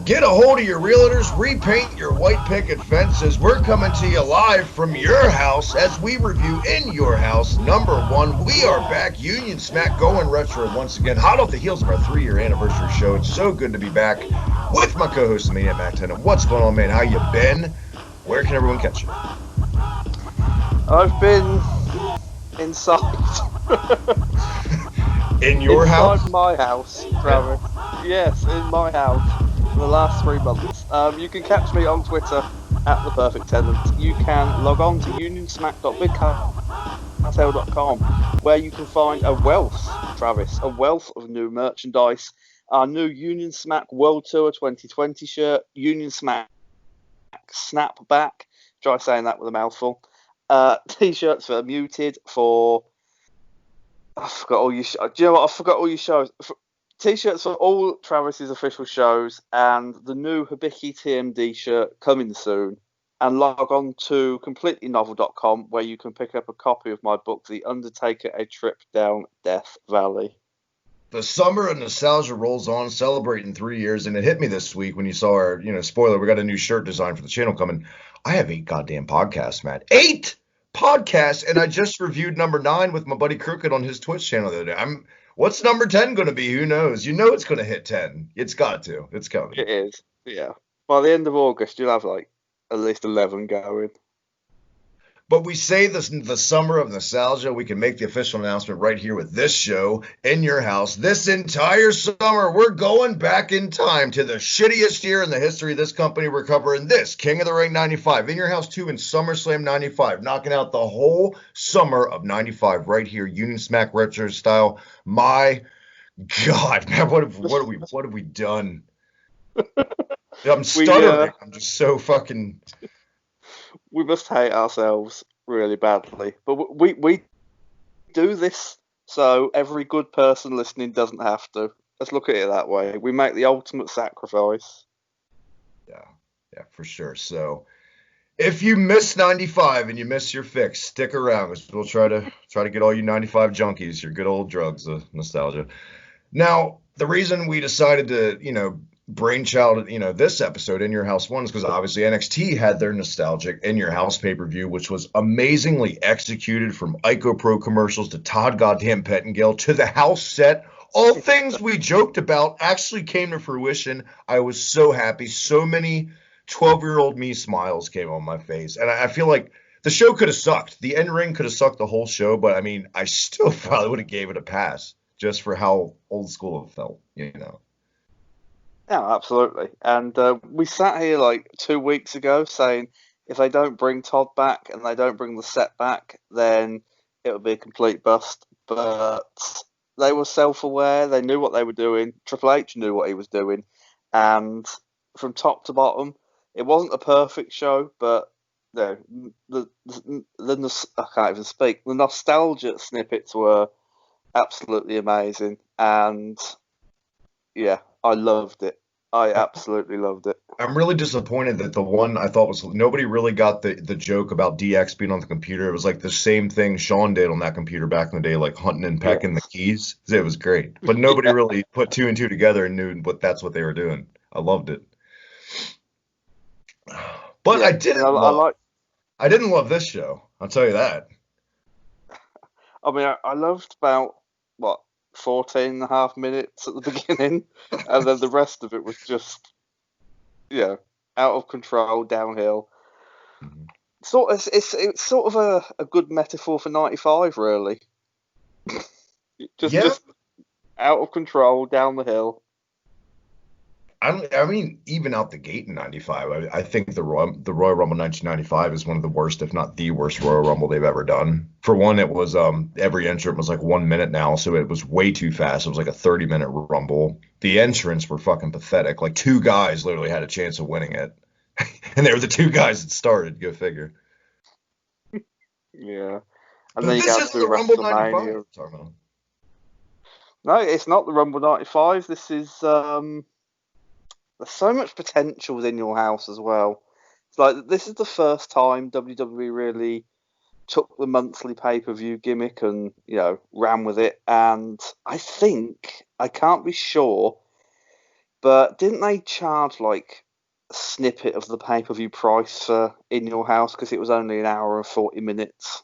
Get a hold of your realtors, repaint your white picket fences. We're coming to you live from your house as we review In Your House #1. We are back, Union Smack, going retro once again, hot off the heels of our 3-year anniversary show. It's so good to be back with my co-host, the Maniac Mac Tennant. What's going on, man? How you been? Where can everyone catch you? I've been inside. In your house? Inside my house, Travis. Yes, in my house for the last 3 months. You can catch me on Twitter at The Perfect Tenant. You can log on to unionsmack.bigcartel.com where you can find a wealth, Travis, a wealth of new merchandise. Our new Union Smack World Tour 2020 shirt, Union Smack Snapback. Try saying that with a mouthful. T-shirts for Muted, for I forgot all your. Do you know what? I forgot all your shows. T-shirts for all Travis's official shows, and the new Hibiki TMD shirt coming soon. And log on to completelynovel.com where you can pick up a copy of my book, The Undertaker: A Trip Down Death Valley. The summer of nostalgia rolls on, celebrating 3 years, and it hit me this week when you saw our, spoiler, we got a new shirt design for the channel coming. I have 8 goddamn podcasts, Matt. 8 podcasts, and I just reviewed #9 with my buddy Crooked on his Twitch channel the other day. What's number 10 going to be? Who knows? You know it's going to hit 10. It's got to. It's coming. It is, yeah. By the end of August, you'll have like at least 11 going. But we say this the summer of nostalgia. We can make the official announcement right here with this show, In Your House. This entire summer, we're going back in time to the shittiest year in the history of this company. We're covering this, King of the Ring 95, In Your House 2, and SummerSlam 95, knocking out the whole summer of 95 right here, Union Smack Retro style. My God, man, what have we done? I'm stuttering. I'm just so fucking... We must hate ourselves really badly, but we do this so every good person listening doesn't have to. Let's look at it that way. We make the ultimate sacrifice. Yeah, for sure. So if you miss 95 and you miss your fix, stick around because we'll try to get all you 95 junkies your good old drugs of nostalgia. Now, the reason we decided to, brainchild, this episode, In Your House 1, is because obviously NXT had their nostalgic In Your House pay-per-view, which was amazingly executed, from Ico Pro commercials to Todd goddamn Pettengill to the house set. All things we joked about actually came to fruition. I was so happy. So many 12-year-old me smiles came on my face. And I feel like the show could have sucked. The end ring could have sucked the whole show, but I mean, I still probably would have gave it a pass just for how old school it felt, Yeah, absolutely. And we sat here like 2 weeks ago saying if they don't bring Todd back and they don't bring the set back, then it'll be a complete bust. But they were self-aware. They knew what they were doing. Triple H knew what he was doing. And from top to bottom, it wasn't a perfect show, but I can't even speak. The nostalgia snippets were absolutely amazing. And yeah, I loved it. I absolutely loved it. I'm really disappointed that the one I thought was, nobody really got the joke about DX being on the computer. It was like the same thing Sean did on that computer back in the day, like hunting and pecking the keys. It was great. But nobody really put 2 and 2 together and knew that's what they were doing. I loved it. But I didn't love this show. I'll tell you that. I mean, I loved about, 14 and a half minutes at the beginning, and then the rest of it was just, out of control, downhill. Mm-hmm. It's sort of a good metaphor for 95, really. just out of control, down the hill. I mean, even out the gate in 95, I think the Royal Rumble 1995 is one of the worst, if not the worst, Royal Rumble they've ever done. For one, it was every entrant was like 1 minute now, so it was way too fast. It was like a 30-minute Rumble. The entrants were fucking pathetic. Like 2 guys literally had a chance of winning it, and they were the 2 guys that started. Go figure. Yeah, and then this is the Rumble 95. No, it's not the Rumble 95. This is there's so much potential within your house as well. It's like this is the first time WWE really took the monthly pay-per-view gimmick and ran with it. And I think, I can't be sure, But didn't they charge like a snippet of the pay-per-view price for In Your House because it was only an hour and 40 minutes?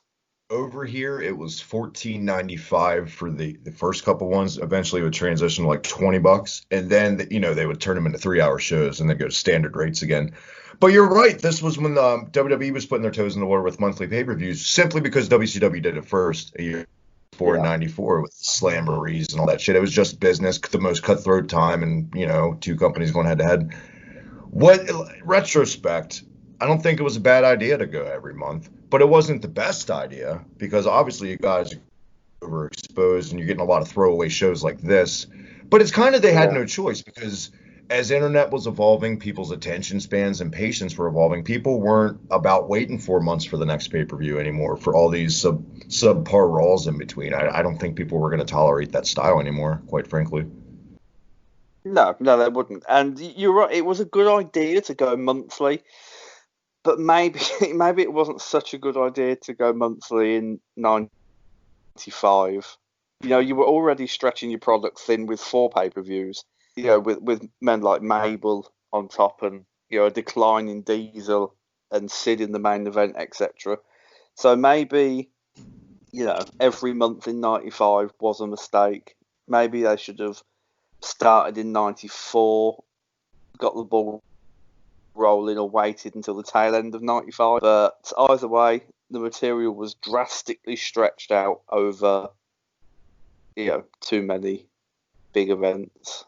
Over here, it was $14.95 for the first couple ones. Eventually, it would transition to like $20, and then they would turn them into 3-hour shows, and then go to standard rates again. But you're right. This was when WWE was putting their toes in the water with monthly pay-per-views, simply because WCW did it first a year before in '94 with Slamborees and all that shit. It was just business, the most cutthroat time, and two companies going head to head. What retrospect, I don't think it was a bad idea to go every month, but it wasn't the best idea because obviously you guys are overexposed and you're getting a lot of throwaway shows like this. But it's kind of they had no choice because as internet was evolving, people's attention spans and patience were evolving. People weren't about waiting 4 months for the next pay-per-view anymore for all these subpar Raws in between. I don't think people were going to tolerate that style anymore, quite frankly. No, they wouldn't. And you're right, it was a good idea to go monthly, but maybe it wasn't such a good idea to go monthly in '95. You were already stretching your product thin with 4 pay-per-views, with men like Mabel on top and, a decline in Diesel and Sid in the main event, etc. So maybe, every month in '95 was a mistake. Maybe they should have started in '94, got the ball rolling, or waited until the tail end of '95. But either way, the material was drastically stretched out over, too many big events.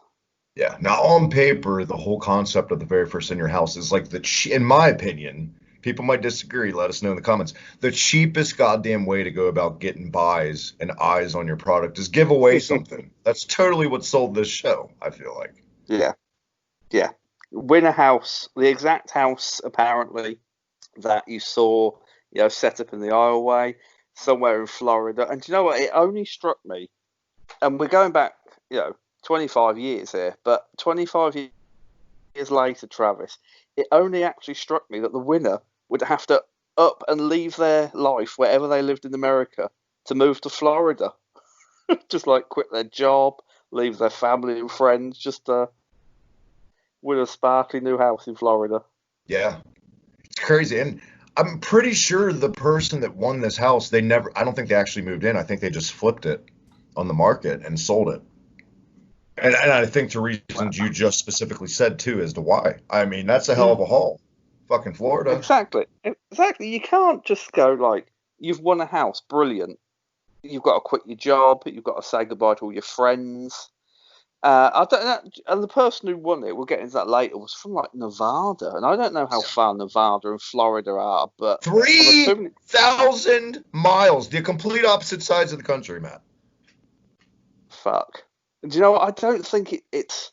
Yeah. Now, on paper, the whole concept of the very first In Your House is like in my opinion, people might disagree. Let us know in the comments. The cheapest goddamn way to go about getting buys and eyes on your product is give away something. That's totally what sold this show, I feel like. Yeah. Win a house, the exact house apparently that you saw, set up in the Isleway somewhere in Florida. And do you know what? It only struck me, and we're going back, 25 years here, but 25 years later, Travis, it only actually struck me that the winner would have to up and leave their life wherever they lived in America to move to Florida. Just like quit their job, leave their family and friends, just win a sparkly new house in Florida. Yeah, it's crazy. And I'm pretty sure the person that won this house, I don't think they actually moved in. I think they just flipped it on the market and sold it. And I think the reasons you just specifically said, too, as to why. I mean, that's a hell of a haul. Fucking Florida. Exactly. You can't just go like, you've won a house, brilliant. You've got to quit your job. You've got to say goodbye to all your friends. I don't know. And the person who won it, we'll get into that later, was from like Nevada. And I don't know how far Nevada and Florida are, but 3,000 miles. The complete opposite sides of the country, Matt. Fuck. Do you know what? I don't think it's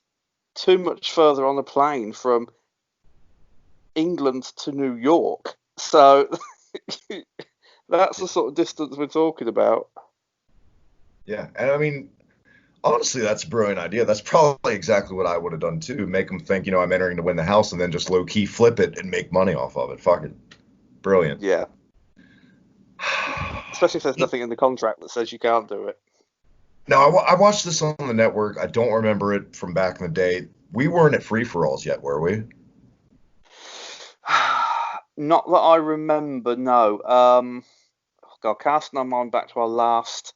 too much further on the plane from England to New York. So that's the sort of distance we're talking about. Yeah, and I mean, honestly, that's a brilliant idea. That's probably exactly what I would have done too. Make them think, I'm entering to win the house, and then just low key flip it and make money off of it. Fuck it, brilliant. Yeah. Especially if there's nothing in the contract that says you can't do it. Now, I watched this on the network. I don't remember it from back in the day. We weren't at free-for-alls yet, were we? Not that I remember, no. God, casting our mind back to our last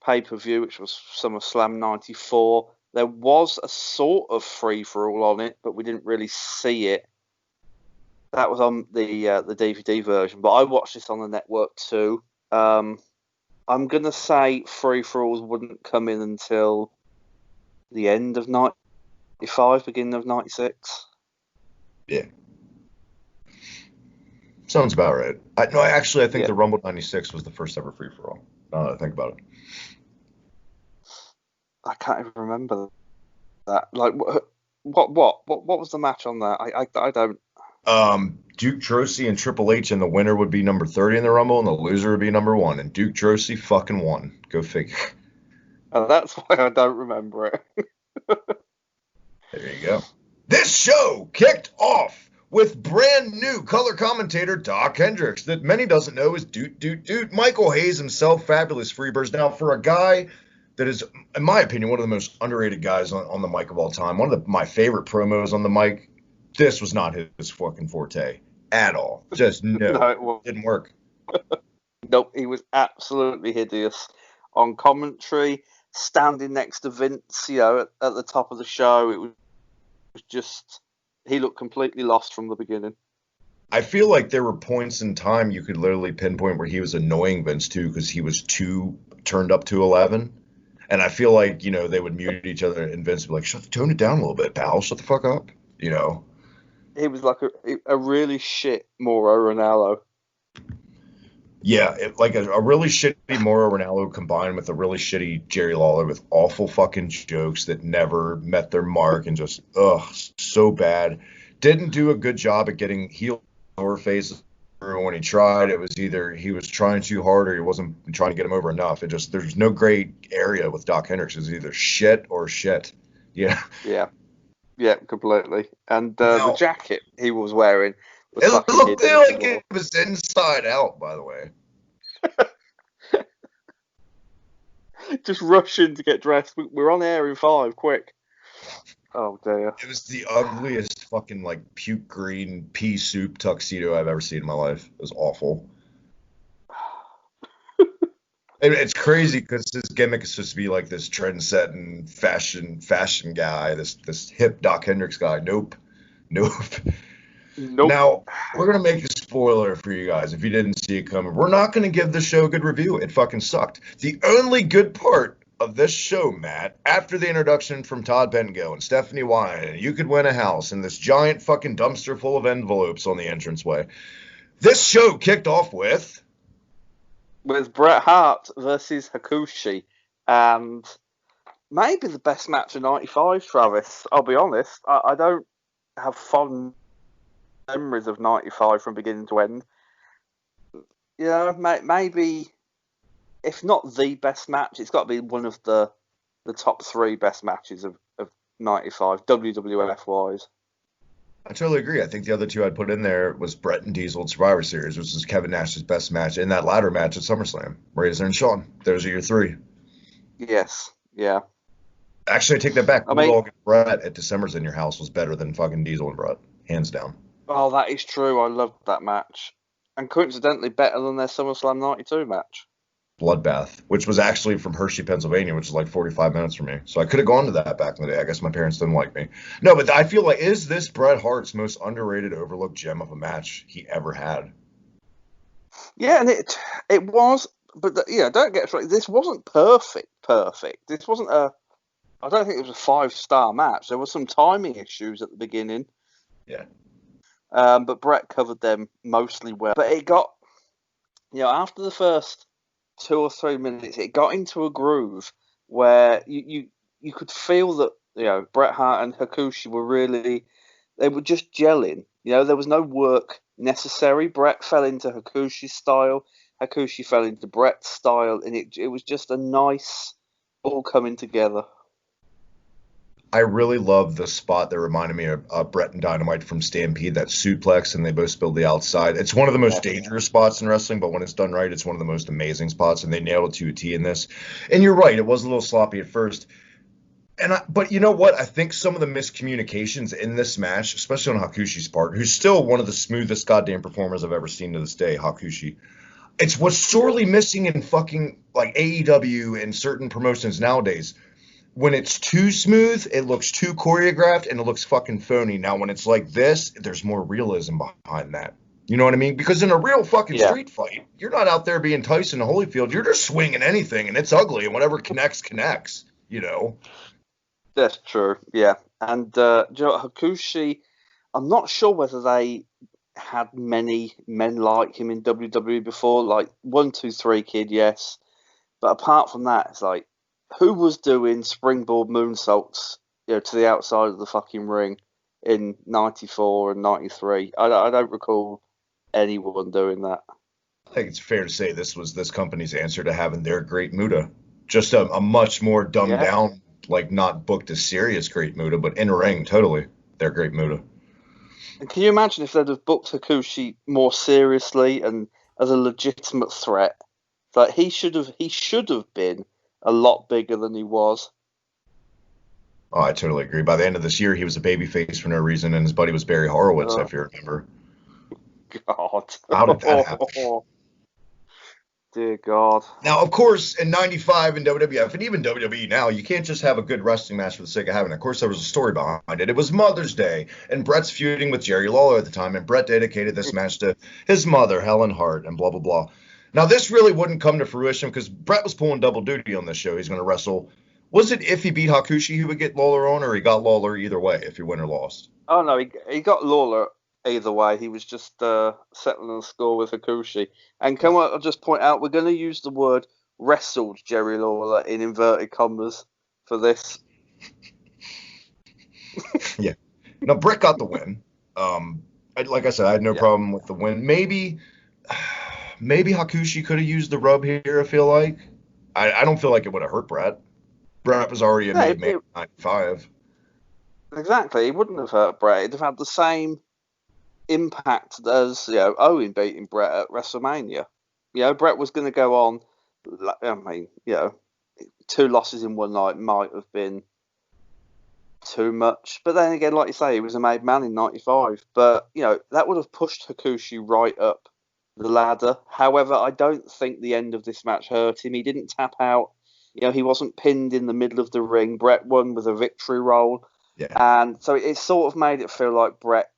pay-per-view, which was SummerSlam '94. There was a sort of free-for-all on it, but we didn't really see it. That was on the DVD version, but I watched this on the network too. I'm going to say free-for-alls wouldn't come in until the end of '95, beginning of '96. Yeah. Sounds about right. I think the Rumble '96 was the first ever free-for-all. Now that I think about it. I can't even remember that. Like, what was the match on that? I don't. Duke Droese and Triple H, and the winner would be number 30 in the Rumble, and the loser would be number 1. And Duke Droese fucking won. Go figure. Oh, that's why I don't remember it. There you go. This show kicked off with brand new color commentator Doc Hendricks that many doesn't know is Doot Michael Hayes himself, fabulous Freebirds. Now, for a guy that is, in my opinion, one of the most underrated guys on the mic of all time. One of my favorite promos on the mic. This was not his fucking forte at all. Just No, no, it was. didn't work. Nope, he was absolutely hideous on commentary, standing next to Vince, at the top of the show. It was just, he looked completely lost from the beginning. I feel like there were points in time you could literally pinpoint where he was annoying Vince too, because he was too turned up to 11. And I feel like, they would mute each other and Vince would be like, tone it down a little bit, pal. Shut the fuck up. He was like a really shit Mauro Ranallo. Yeah, like a really shitty Mauro Ranallo combined with a really shitty Jerry Lawler with awful fucking jokes that never met their mark and just, so bad. Didn't do a good job at getting heel over faces. When he tried, it was either he was trying too hard or he wasn't trying to get him over enough. There's no gray area with Doc Hendricks. It's either shit or shit. Yeah. Yeah, completely. And the jacket he was wearing was it fucking looked hideous like it was inside out, by the way. Just rushing to get dressed. We're on air in 5, quick. Oh dear. It was the ugliest fucking like puke green pea soup tuxedo I've ever seen in my life. It was awful. It's crazy because his gimmick is supposed to be like this trend-setting fashion guy, this hip Doc Hendricks guy. Nope. Now we're gonna make a spoiler for you guys if you didn't see it coming. We're not gonna give the show a good review. It fucking sucked. The only good part of this show, Matt, after the introduction from Todd Pengo and Stephanie Wine, and you could win a house and this giant fucking dumpster full of envelopes on the entranceway. This show kicked off with Bret Hart versus Hakushi, and maybe the best match of '95, Travis. I'll be honest, I don't have fond memories of '95 from beginning to end. Maybe, if not the best match, it's got to be one of the top 3 best matches of '95, WWF wise. I totally agree. I think the other two I'd put in there was Brett and Diesel at Survivor Series, which is Kevin Nash's best match, and that ladder match at SummerSlam, Razor and Shawn. Those are your 3. Yes, yeah. Actually, I take that back. Bulldog and Brett at December's in Your House was better than fucking Diesel and Brett, hands down. Oh, that is true. I loved that match. And coincidentally, better than their SummerSlam 92 match. Bloodbath, which was actually from Hershey, Pennsylvania, which is like 45 minutes from me. So I could have gone to that back in the day. I guess my parents didn't like me. No, but I feel like, is this Bret Hart's most underrated, overlooked gem of a match he ever had? Yeah, and it was, but don't get us wrong. This wasn't perfect. This wasn't I don't think it was a 5-star match. There were some timing issues at the beginning. Yeah. But Bret covered them mostly well. But it got, after the first 2 or 3 minutes, it got into a groove where you could feel that Bret Hart and Hakushi they were just gelling. There was no work necessary. Bret fell into Hakushi's style, Hakushi fell into Bret's style, and it was just a nice all coming together. I really love the spot that reminded me of Bret and Dynamite from Stampede, that suplex, and they both spilled the outside. It's one of the most dangerous spots in wrestling, but when it's done right, it's one of the most amazing spots, and they nailed it to a T in this. And you're right, it was a little sloppy at first. But you know what? I think some of the miscommunications in this match, especially on Hakushi's part, who's still one of the smoothest goddamn performers I've ever seen to this day, Hakushi. It's what's sorely missing in fucking like AEW and certain promotions nowadays. When it's too smooth, it looks too choreographed and it looks fucking phony. Now, when it's like this, there's more realism behind that. You know what I mean? Because in a real fucking street fight, you're not out there being Tyson Holyfield. You're just swinging anything and it's ugly and whatever connects. That's true, yeah. And Hakushi, I'm not sure whether they had many men like him in WWE before. Like 1, 2, 3 Kid, yes. But apart from that, it's like, who was doing springboard moonsaults, to the outside of the fucking ring in '94 and '93? I don't recall anyone doing that. I think it's fair to say this was this company's answer to having their Great Muta. Just a much more dumbed down, like not booked as serious Great Muta, but in ring, totally their Great Muta. And can you imagine if they'd have booked Hakushi more seriously and as a legitimate threat? Like he should have been a lot bigger than he was. Oh, I totally agree. By the end of this year, he was a babyface for no reason, and his buddy was Barry Horowitz, if you remember. God. How did that happen? Dear God. Now, of course, in '95 in WWF and even WWE now, you can't just have a good wrestling match for the sake of having it. Of course, there was a story behind it. It was Mother's Day, and Bret's feuding with Jerry Lawler at the time, and Bret dedicated this match to his mother, Helen Hart, and blah, blah, blah. Now, this really wouldn't come to fruition because Bret was pulling double duty on this show. He's going to wrestle. Was it if he beat Hakushi, he would get Lawler on, or he got Lawler either way if he win or lost? Oh, no, he got Lawler either way. He was just settling the score with Hakushi. And can I just point out, we're going to use the word wrestled Jerry Lawler in inverted commas for this. Yeah. Now, Bret got the win. Like I said, I had no problem with the win. Maybe Hakushi could have used the rub here, I feel like. I don't feel like it would have hurt Bret. Bret was already a made man in 95. Exactly. It wouldn't have hurt Bret. It'd have had the same impact as Owen beating Bret at WrestleMania. Bret was going to go on. I mean, 2 losses in one night might have been too much. But then again, like you say, he was a made man in 95. But, that would have pushed Hakushi right up the ladder. However, I don't think the end of this match hurt him. He didn't tap out. He wasn't pinned in the middle of the ring. Bret won with a victory roll. Yeah. And so it sort of made it feel like Bret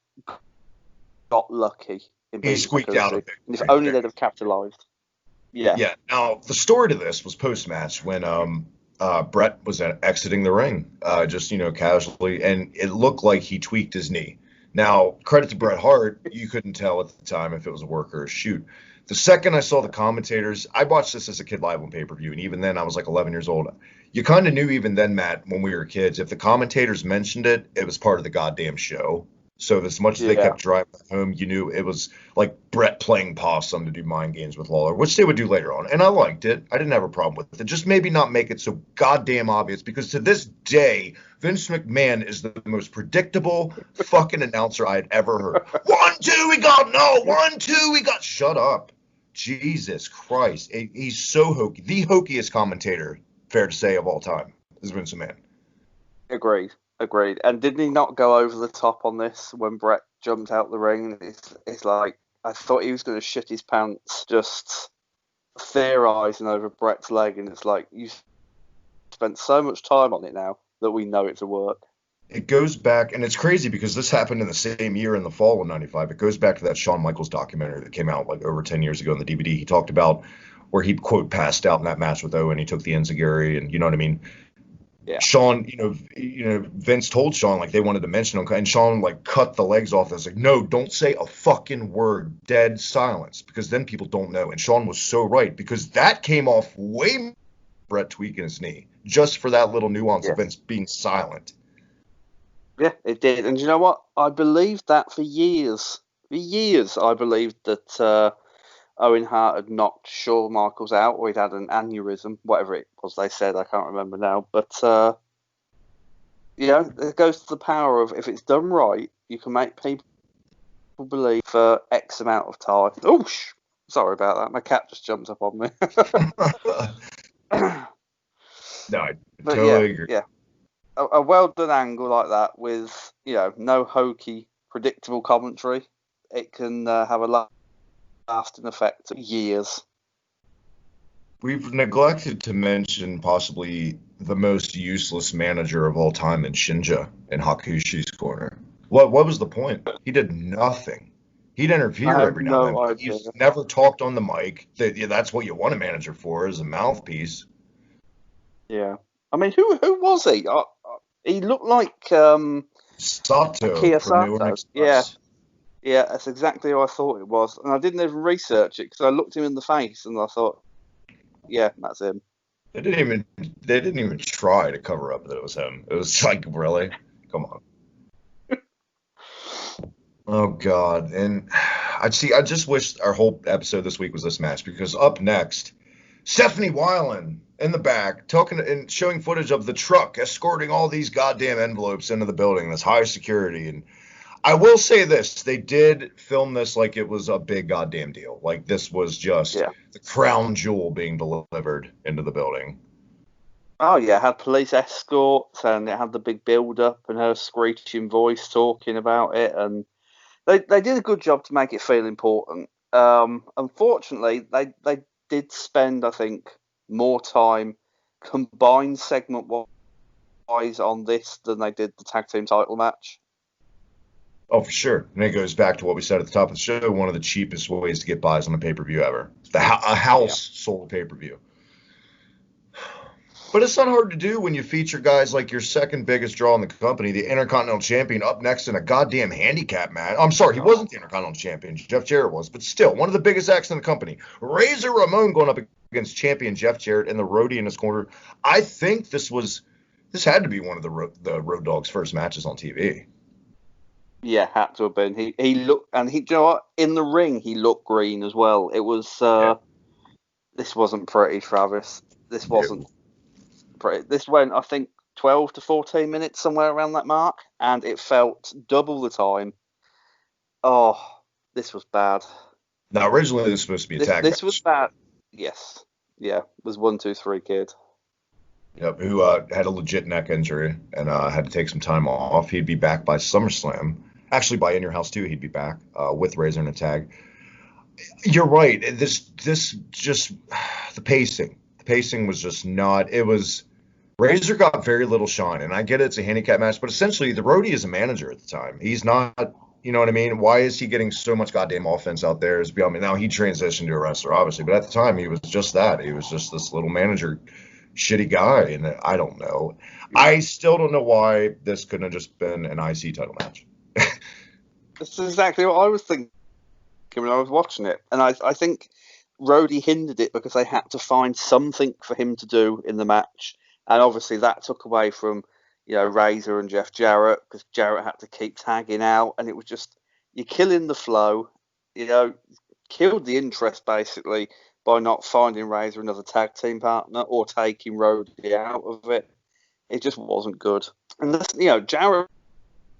got lucky. He squeaked out a bit. And if only they'd have capitalized. Yeah. Yeah. Now, the story to this was post-match when Bret was exiting the ring, just, casually, and it looked like he tweaked his knee. Now, credit to Bret Hart, you couldn't tell at the time if it was a work or a shoot. The second I saw the commentators, I watched this as a kid live on pay-per-view, and even then I was like 11 years old. You kind of knew even then, Matt, when we were kids, if the commentators mentioned it, it was part of the goddamn show. So as much as they kept driving home, you knew it was like Bret playing possum to do mind games with Lawler, which they would do later on. And I liked it. I didn't have a problem with it. Just maybe not make it so goddamn obvious, because to this day, Vince McMahon is the most predictable fucking announcer I had ever heard. 1, 2, we got no. 1, 2, we got. Shut up. Jesus Christ. He's so hokey. The hokiest commentator, fair to say, of all time is Vince McMahon. Agreed. And didn't he not go over the top on this when Bret jumped out the ring? It's like, I thought he was going to shit his pants just theorising over Bret's leg, and it's like, you spent so much time on it now that we know it's a work. It goes back, and it's crazy because this happened in the same year in the fall of 95. It goes back to that Shawn Michaels documentary that came out like over 10 years ago on the DVD. He talked about where he, quote, passed out in that match with Owen. He took the enziguri, and you know what I mean? Yeah. Shawn, Vince told Shawn, like, they wanted to mention him, and Shawn, like, cut the legs off. I was like, no, don't say a fucking word. Dead silence, because then people don't know. And Shawn was so right, because that came off way more Bret tweaking his knee, just for that little nuance of Vince being silent. Yeah, it did. And you know what? I believed that for years. For years, I believed that Owen Hart had knocked Shawn Michaels out, or he'd had an aneurysm, whatever it was they said. I can't remember now. But, it goes to the power of, if it's done right, you can make people believe for X amount of time. Oh, sorry about that. My cat just jumped up on me. No, I totally agree. Yeah. A well-done angle like that with, no hokey, predictable commentary, it can have a lasting effect for years. We've neglected to mention possibly the most useless manager of all time in Shinja in Hakushi's corner. What was the point? He did nothing. He'd interfere every now and then, but he's never talked on the mic. That's what you want a manager for, is a mouthpiece. Yeah. I mean, who was he? He looked like Sato Sato. Yeah, that's exactly who I thought it was. And I didn't even research it because I looked him in the face and I thought, yeah, that's him. They didn't even try to cover up that it was him. It was like, really? Come on. Oh God. And I just wish our whole episode this week was this match, because up next, Stephanie Weiland in the back talking and showing footage of the truck escorting all these goddamn envelopes into the building. That's high security. And I will say this, they did film this like it was a big goddamn deal. Like this was just the crown jewel being delivered into the building. Oh yeah, it had police escorts and it had the big build up and her screeching voice talking about it, and they did a good job to make it feel important. Unfortunately, they did spend, I think, more time combined segment wise on this than they did the tag team title match. Oh, for sure. And it goes back to what we said at the top of the show. One of the cheapest ways to get buys on a pay-per-view ever. A Yeah. house sold pay-per-view. But it's not hard to do when you feature guys like your second biggest draw in the company, the Intercontinental Champion, up next in a goddamn handicap match. I'm sorry, he wasn't the Intercontinental Champion. Jeff Jarrett was, but still, one of the biggest acts in the company. Razor Ramon going up against champion Jeff Jarrett and the roadie in his corner. I think this had to be one of the Road Dogg's first matches on TV. Yeah, had to have been. He looked, and do you know what? In the ring, he looked green as well. It was. This wasn't pretty, Travis. This wasn't pretty. This went, I think, 12 to 14 minutes, somewhere around that mark, and it felt double the time. Oh, this was bad. Now, originally, this was supposed to be a tag match. This was bad. Yes. Yeah, it was 1, 2, 3 kid. Yep, who had a legit neck injury and had to take some time off. He'd be back by SummerSlam. Actually, by In Your House, too, he'd be back with Razor and a tag. You're right. This just, the pacing. The pacing was just not, it was, Razor got very little shine. And I get it, it's a handicap match, but essentially the roadie is a manager at the time. He's not, you know what I mean? Why is he getting so much goddamn offense out there? Is beyond me. Now, he transitioned to a wrestler, obviously, but at the time, he was just that. He was just this little manager shitty guy, and I don't know. I still don't know why this couldn't have just been an IC title match. That's exactly what I was thinking when I was watching it, and I think Rhodey hindered it because they had to find something for him to do in the match, and obviously that took away from Razor and Jeff Jarrett, because Jarrett had to keep tagging out, and it was just, you're killing the flow, killed the interest basically by not finding Razor another tag team partner or taking Rhodey out of it. It just wasn't good. And this, Jarrett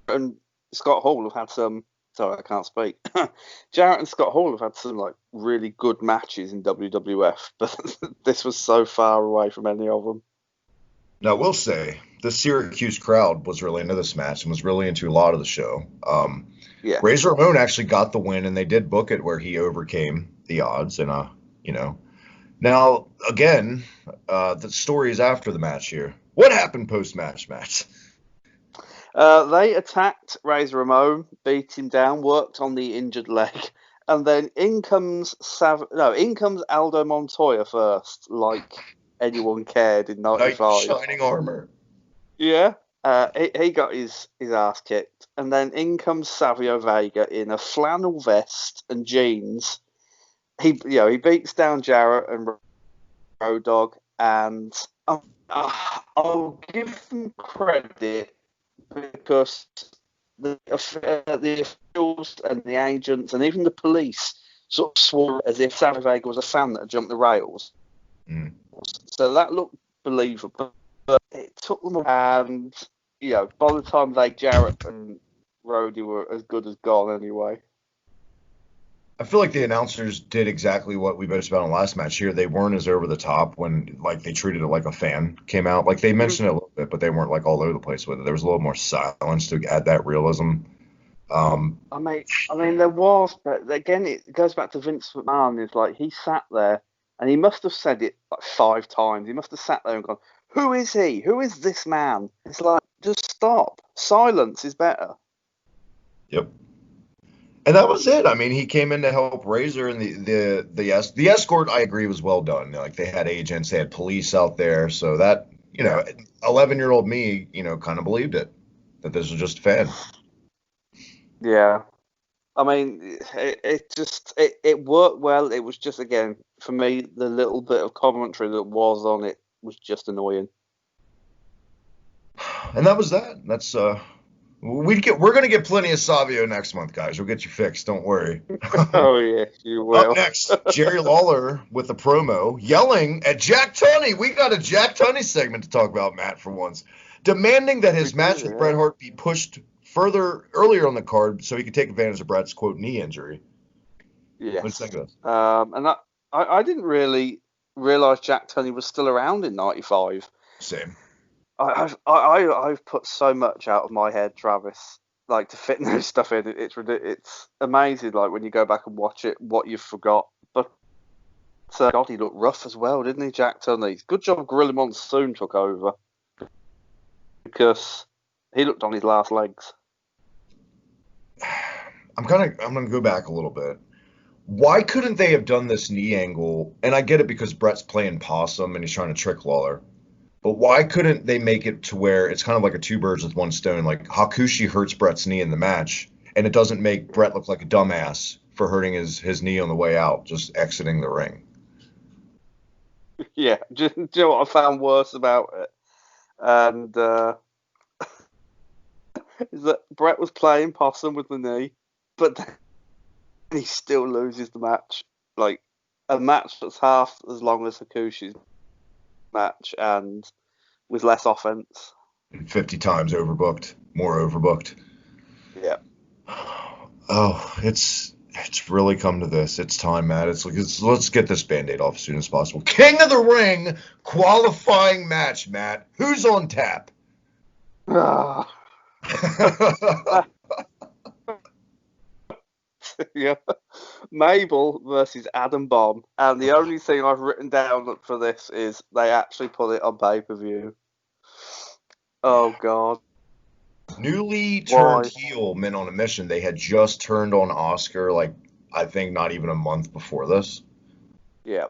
and Scott Hall have had some. Sorry, I can't speak. Jarrett and Scott Hall have had some really good matches in WWF, but this was so far away from any of them. Now, we'll say the Syracuse crowd was really into this match and was really into a lot of the show. Yeah. Razor Ramon actually got the win, and they did book it where he overcame the odds, and Now, again, the story is after the match here. What happened post-match, Matt? They attacked Razor Ramon, beat him down, worked on the injured leg, and then in comes Aldo Montoya first, like anyone cared in '95. Shining armor. Yeah. He got his ass kicked, and then in comes Savio Vega in a flannel vest and jeans. He beats down Jarrett and Road Dogg, and I'll give them credit because the officials and the agents and even the police sort of swore as if Savio Vega was a fan that had jumped the rails. Mm. So that looked believable, but it took them, and by the time Jarrett and Rhodey were as good as gone anyway. I feel like the announcers did exactly what we bitched about in the last match here. They weren't as over the top when they treated it like a fan came out. Like, they mentioned it a little bit, but they weren't all over the place with it. There was a little more silence to add that realism. I mean, there was, but again, it goes back to Vince McMahon. It's he sat there and he must have said it 5 times. He must have sat there and gone, "Who is he? Who is this man?" It's just stop. Silence is better. Yep. And that was it. I mean, he came in to help Razor, and the escort, I agree, was well done. They had agents, they had police out there, so that 11-year-old me, kind of believed it, that this was just a fan. Yeah, I mean, it worked well. It was just, again, for me, the little bit of commentary that was on it was just annoying. And that was that. That's we're gonna get plenty of Savio next month, guys. We'll get you fixed. Don't worry. Oh yeah, you will. Up next, Jerry Lawler with a promo yelling at Jack Tunney. We got a Jack Tunney segment to talk about, Matt, for once, demanding that his match with Bret Hart be pushed further earlier on the card so he could take advantage of Bret's quote knee injury. Yeah. Let's think of this. And I didn't really realize Jack Tunney was still around in '95. Same. I've put so much out of my head, Travis, like to fit new stuff in. It's amazing, like when you go back and watch it, what you've forgot. But God, he looked rough as well, didn't he, Jack Tunney? Good job Gorilla Monsoon took over because he looked on his last legs. I'm gonna go back a little bit. Why couldn't they have done this knee angle? And I get it because Brett's playing possum and he's trying to trick Lawler. But why couldn't they make it to where it's kind of like a two birds with one stone? Like Hakushi hurts Brett's knee in the match, and it doesn't make Brett look like a dumbass for hurting his knee on the way out, just exiting the ring. Yeah, do you know what I found worse about it? And is that Brett was playing possum with the knee, but then he still loses the match. Like a match that's half as long as Hakushi's match and with less offense. 50 times overbooked, more overbooked. Yeah. Oh, it's really come to this. It's time, Matt. Let's get this Band-Aid off as soon as possible. King of the Ring qualifying match, Matt. Who's on tap? Yeah. Mabel versus Adam Bomb. And the only thing I've written down for this is they actually put it on pay-per-view. Oh, God. Newly turned Why? heel men on a mission. They had just turned on Oscar, like, I think not even a month before this. Yeah.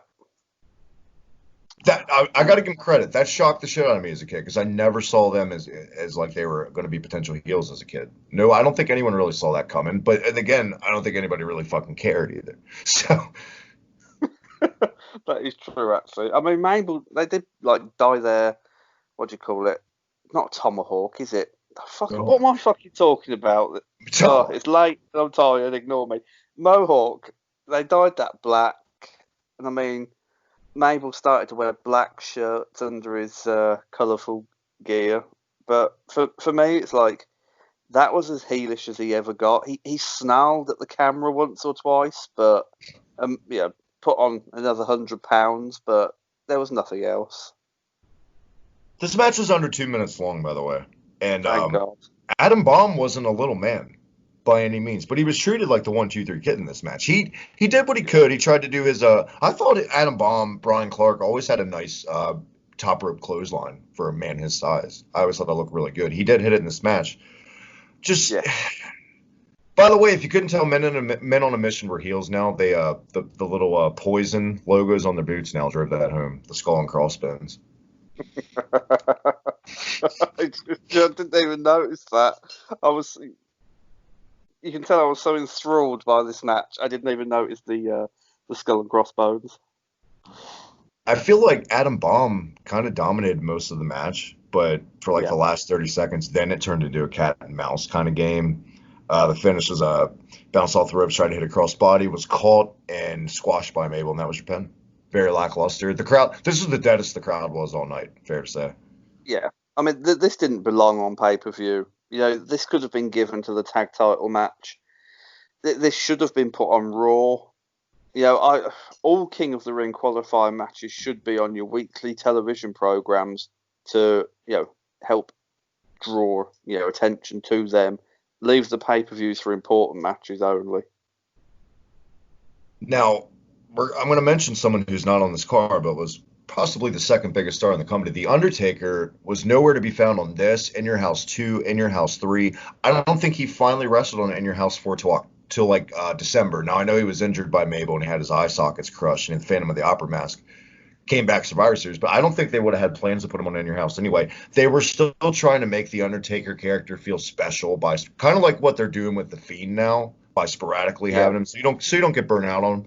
That I got to give them credit. That shocked the shit out of me as a kid because I never saw them as like they were going to be potential heels as a kid. No, I don't think anyone really saw that coming. But and again, I don't think anybody really fucking cared either. So That is true, actually. I mean, Mabel, they did, like, dye their, what do you call it? Not tomahawk, is it? What am I fucking talking about? Oh, so it's late. I'm tired. Ignore me. Mohawk. They dyed that black, and I mean, Mabel started to wear black shirts under his colourful gear. But for me, it's like that was as heelish as he ever got. He snarled at the camera once or twice, but yeah, put on another £100, but there was nothing else. this match was under 2 minutes long, by the way. And Thank God. Adam Bomb wasn't a little man by any means, but he was treated like the 1, 2, 3 kid in this match. He did what he could. He tried to do his. I thought Adam Bomb, Brian Clark always had a nice top rope clothesline for a man his size. I always thought that looked really good. He did hit it in this match. Just. Yeah. By the way, if you couldn't tell, men on a mission were heels now. They the little poison logos on their boots now drove that home. The skull and crossbones. I didn't even notice that. You can tell I was so enthralled by this match. I didn't even notice the skull and crossbones. I feel like Adam Bomb kind of dominated most of the match, but for like the last 30 seconds, then it turned into a cat and mouse kind of game. The finish was a bounce off the ropes, tried to hit a crossbody, was caught and squashed by Mabel, and that was your pin. Very lackluster. The crowd. This is the deadest the crowd was all night. Fair to say. Yeah, I mean this didn't belong on pay-per-view. You know, this could have been given to the tag title match. This should have been put on Raw. You know, all King of the Ring qualifying matches should be on your weekly television programs to, help draw, attention to them. Leave the pay-per-views for important matches only. Now, I'm going to mention someone who's not on this card, but was possibly the second biggest star in the company. The Undertaker was nowhere to be found on this, In Your House 2, In Your House 3. I don't think he finally wrestled on In Your House 4 till like December. Now, I know he was injured by Mabel and he had his eye sockets crushed and the Phantom of the Opera mask came back Survivor Series, but I don't think they would have had plans to put him on In Your House anyway. They were still trying to make the Undertaker character feel special by kind of like what they're doing with the Fiend now, by sporadically having him so you don't get burnt out on him.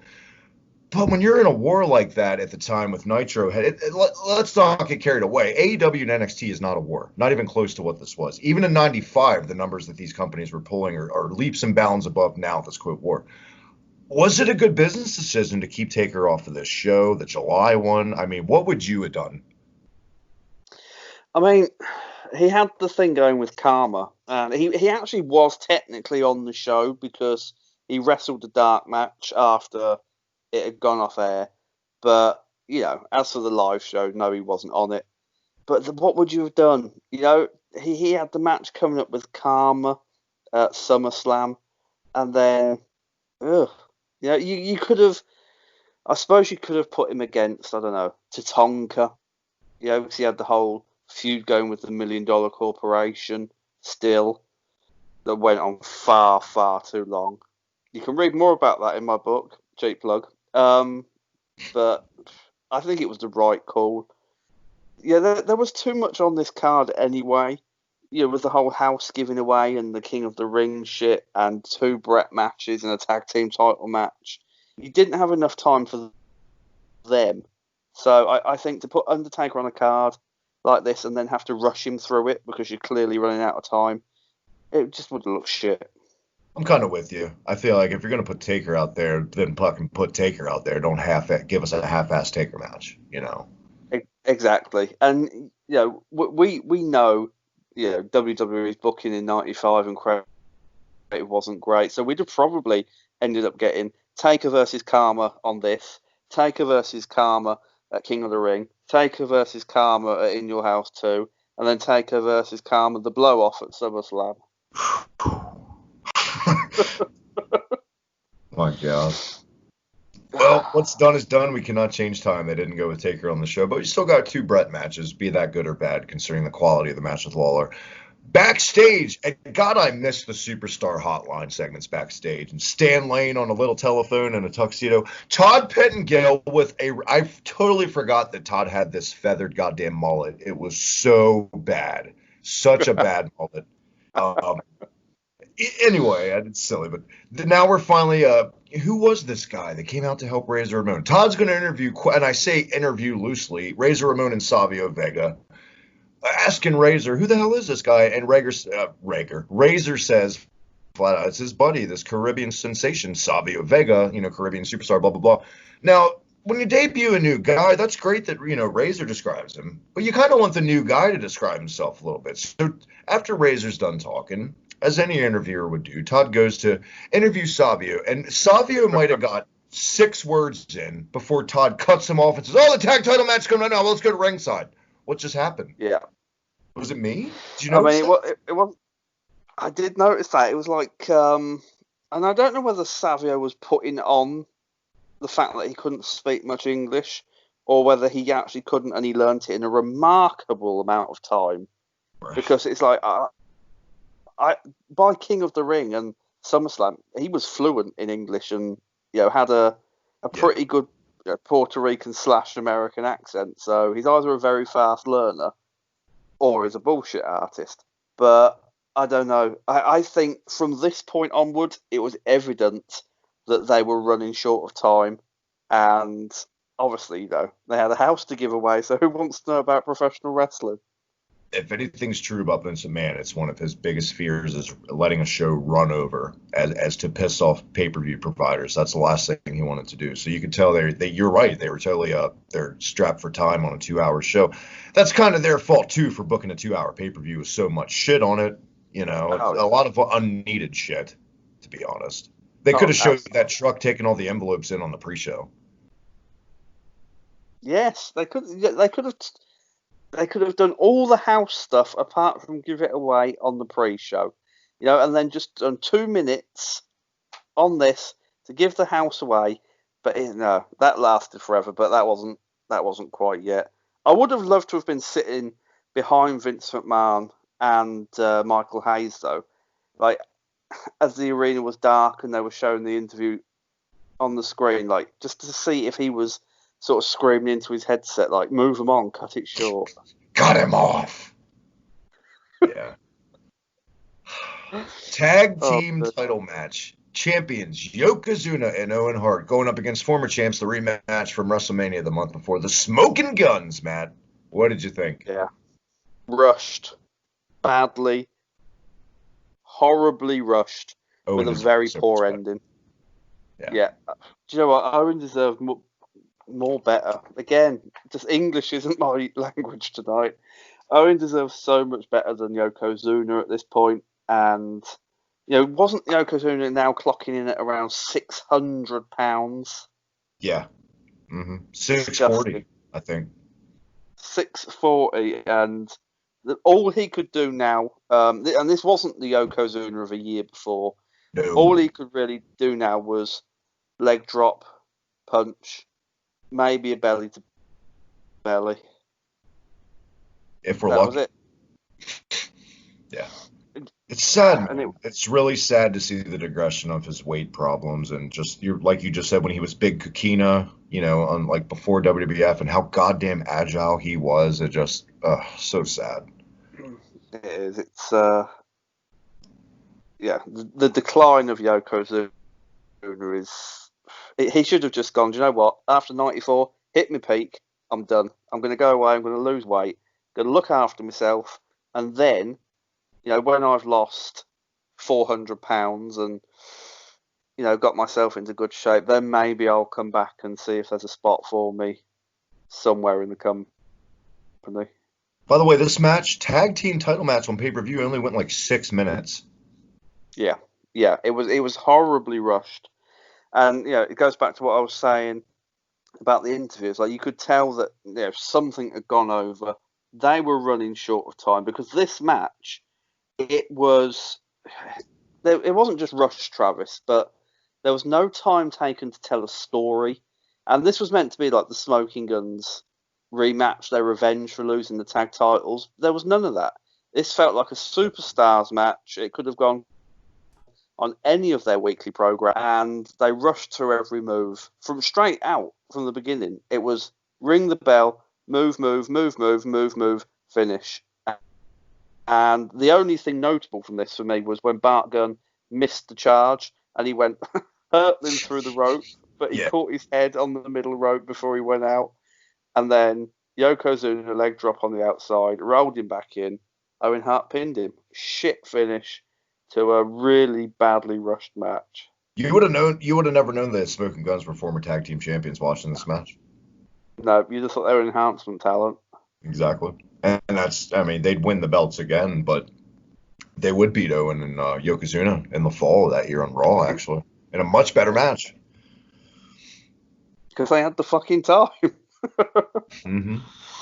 But when you're in a war like that at the time with Nitro, let's not get carried away. AEW and NXT is not a war, not even close to what this was. Even in '95, the numbers that these companies were pulling are leaps and bounds above now this quote war. Was it a good business decision to keep Taker off of this show, the July one? I mean, what would you have done? I mean, he had the thing going with Karma, and he actually was technically on the show because he wrestled a dark match after it had gone off air. But, as for the live show, no, he wasn't on it. But what would you have done? You know, he had the match coming up with Karma at SummerSlam, and then, ugh, you know, you could have. I suppose you could have put him against, I don't know, Tatanka, you know, because he had the whole feud going with the $1 Million Corporation still that went on far, far too long. You can read more about that in my book, cheap plug. But I think it was the right call. Yeah, there was too much on this card anyway. You know, with the whole house giving away and the King of the Ring shit and 2 Brett matches and a tag team title match. You didn't have enough time for them. So I think to put Undertaker on a card like this and then have to rush him through it because you're clearly running out of time, it just would look shit. I'm kind of with you. I feel like if you're gonna put Taker out there, then fucking put Taker out there. Don't give us a half-ass Taker match. You know. Exactly, and you know we know, you know, WWE's booking in '95 and it wasn't great, so we'd have probably ended up getting Taker versus Karma on this, Taker versus Karma at King of the Ring, Taker versus Karma at In Your House 2, and then Taker versus Karma the blow off at SummerSlam. My God. Well, what's done is done. We cannot change time. They didn't go with Taker on the show, but we still got 2 Brett matches, be that good or bad, considering the quality of the match with Lawler. Backstage, and God, I missed the Superstar Hotline segments backstage, and Stan Lane on a little telephone in a tuxedo. Todd Pettengill with I totally forgot that Todd had this feathered goddamn mullet. It was so bad. Such a bad mullet. Anyway, it's silly, but now we're finally, who was this guy that came out to help Razor Ramon? Todd's going to interview, and I say interview loosely, Razor Ramon and Savio Vega, asking Razor, who the hell is this guy? And Razor says, flat out, it's his buddy, this Caribbean sensation, Savio Vega, you know, Caribbean superstar, blah, blah, blah. Now, when you debut a new guy, that's great that, you know, Razor describes him, but you kind of want the new guy to describe himself a little bit. So after Razor's done talking, as any interviewer would do, Todd goes to interview Savio, and Savio might have got 6 words in before Todd cuts him off and says, "Oh, the tag title match coming up now. Let's go to ringside." What just happened? Yeah. Was it me? Did you notice it was. I did notice that. It was like, and I don't know whether Savio was putting on the fact that he couldn't speak much English, or whether he actually couldn't and he learnt it in a remarkable amount of time. Right. Because it's like, by King of the Ring and SummerSlam, he was fluent in English and, you know, had a pretty good Puerto Rican / American accent. So he's either a very fast learner or he's a bullshit artist. But I don't know. I think from this point onward, it was evident that they were running short of time. And obviously, you know, they had a house to give away. So who wants to know about professional wrestling? If anything's true about Vince McMahon, it's one of his biggest fears is letting a show run over as to piss off pay-per-view providers. That's the last thing he wanted to do. So you could tell you're right. They were totally they're strapped for time on a 2-hour show. That's kind of their fault too for booking a 2-hour pay-per-view with so much shit on it. You know, a lot of unneeded shit, to be honest. They could have showed that truck taking all the envelopes in on the pre-show. Yes, they could have. They could have done all the house stuff apart from give it away on the pre-show, you know, and then just done 2 minutes on this to give the house away. But no, that lasted forever. But that wasn't quite yet. I would have loved to have been sitting behind Vince McMahon and Michael Hayes though, like as the arena was dark and they were showing the interview on the screen, like just to see if he was sort of screaming into his headset, like, "Move him on, cut it short. Cut him off." Yeah. Tag team title match. Champions Yokozuna and Owen Hart going up against former champs, the rematch from WrestleMania the month before. The Smoking Guns, Matt. What did you think? Yeah. Rushed. Badly. Horribly rushed. With a very poor ending. Yeah. Do you know what? Owen deserved more better. Again, just English isn't my language tonight. Owen deserves so much better than Yokozuna at this point, and you know, wasn't Yokozuna now clocking in at around 600 pounds? Yeah, 640, I think. 640, and all he could do now, and this wasn't the Yokozuna of a year before. No. All he could really do now was leg drop, punch, maybe a belly to belly. If we're That lucky. was it. Yeah. It's sad. And It's really sad to see the digression of his weight problems and just like you just said when he was big Kikina, on like before WWF and how goddamn agile he was. It just so sad. It is. It's the decline of Yokozuna is. He should have just gone. Do you know what? After '94, hit my peak. I'm done. I'm going to go away. I'm going to lose weight. Going to look after myself, and then, when I've lost 400 pounds and got myself into good shape, then maybe I'll come back and see if there's a spot for me somewhere in the company. By the way, this match, tag team title match on pay-per-view, only went like 6 minutes. Yeah, it was horribly rushed, and it goes back to what I was saying about the interviews. Like, you could tell that something had gone over. They were running short of time because this match, it wasn't just rushed, Travis, but there was no time taken to tell a story, and this was meant to be like the Smoking Guns rematch, their revenge for losing the tag titles. There was none of that. This felt like a superstars match. It could have gone on any of their weekly program, and they rushed through every move from straight out from the beginning. It was ring the bell, move, finish. And the only thing notable from this for me was when Bart Gunn missed the charge and he went hurtling through the rope, but he caught his head on the middle rope before he went out. And then Yokozuna leg drop on the outside, rolled him back in. Owen Hart pinned him. Shit finish to a really badly rushed match. You would have never known that Smoking Guns were former tag team champions watching this match. No, you just thought they were enhancement talent. Exactly. And they'd win the belts again, but they would beat Owen and Yokozuna in the fall of that year on Raw, actually, in a much better match. Because they had the fucking time. Mm-hmm.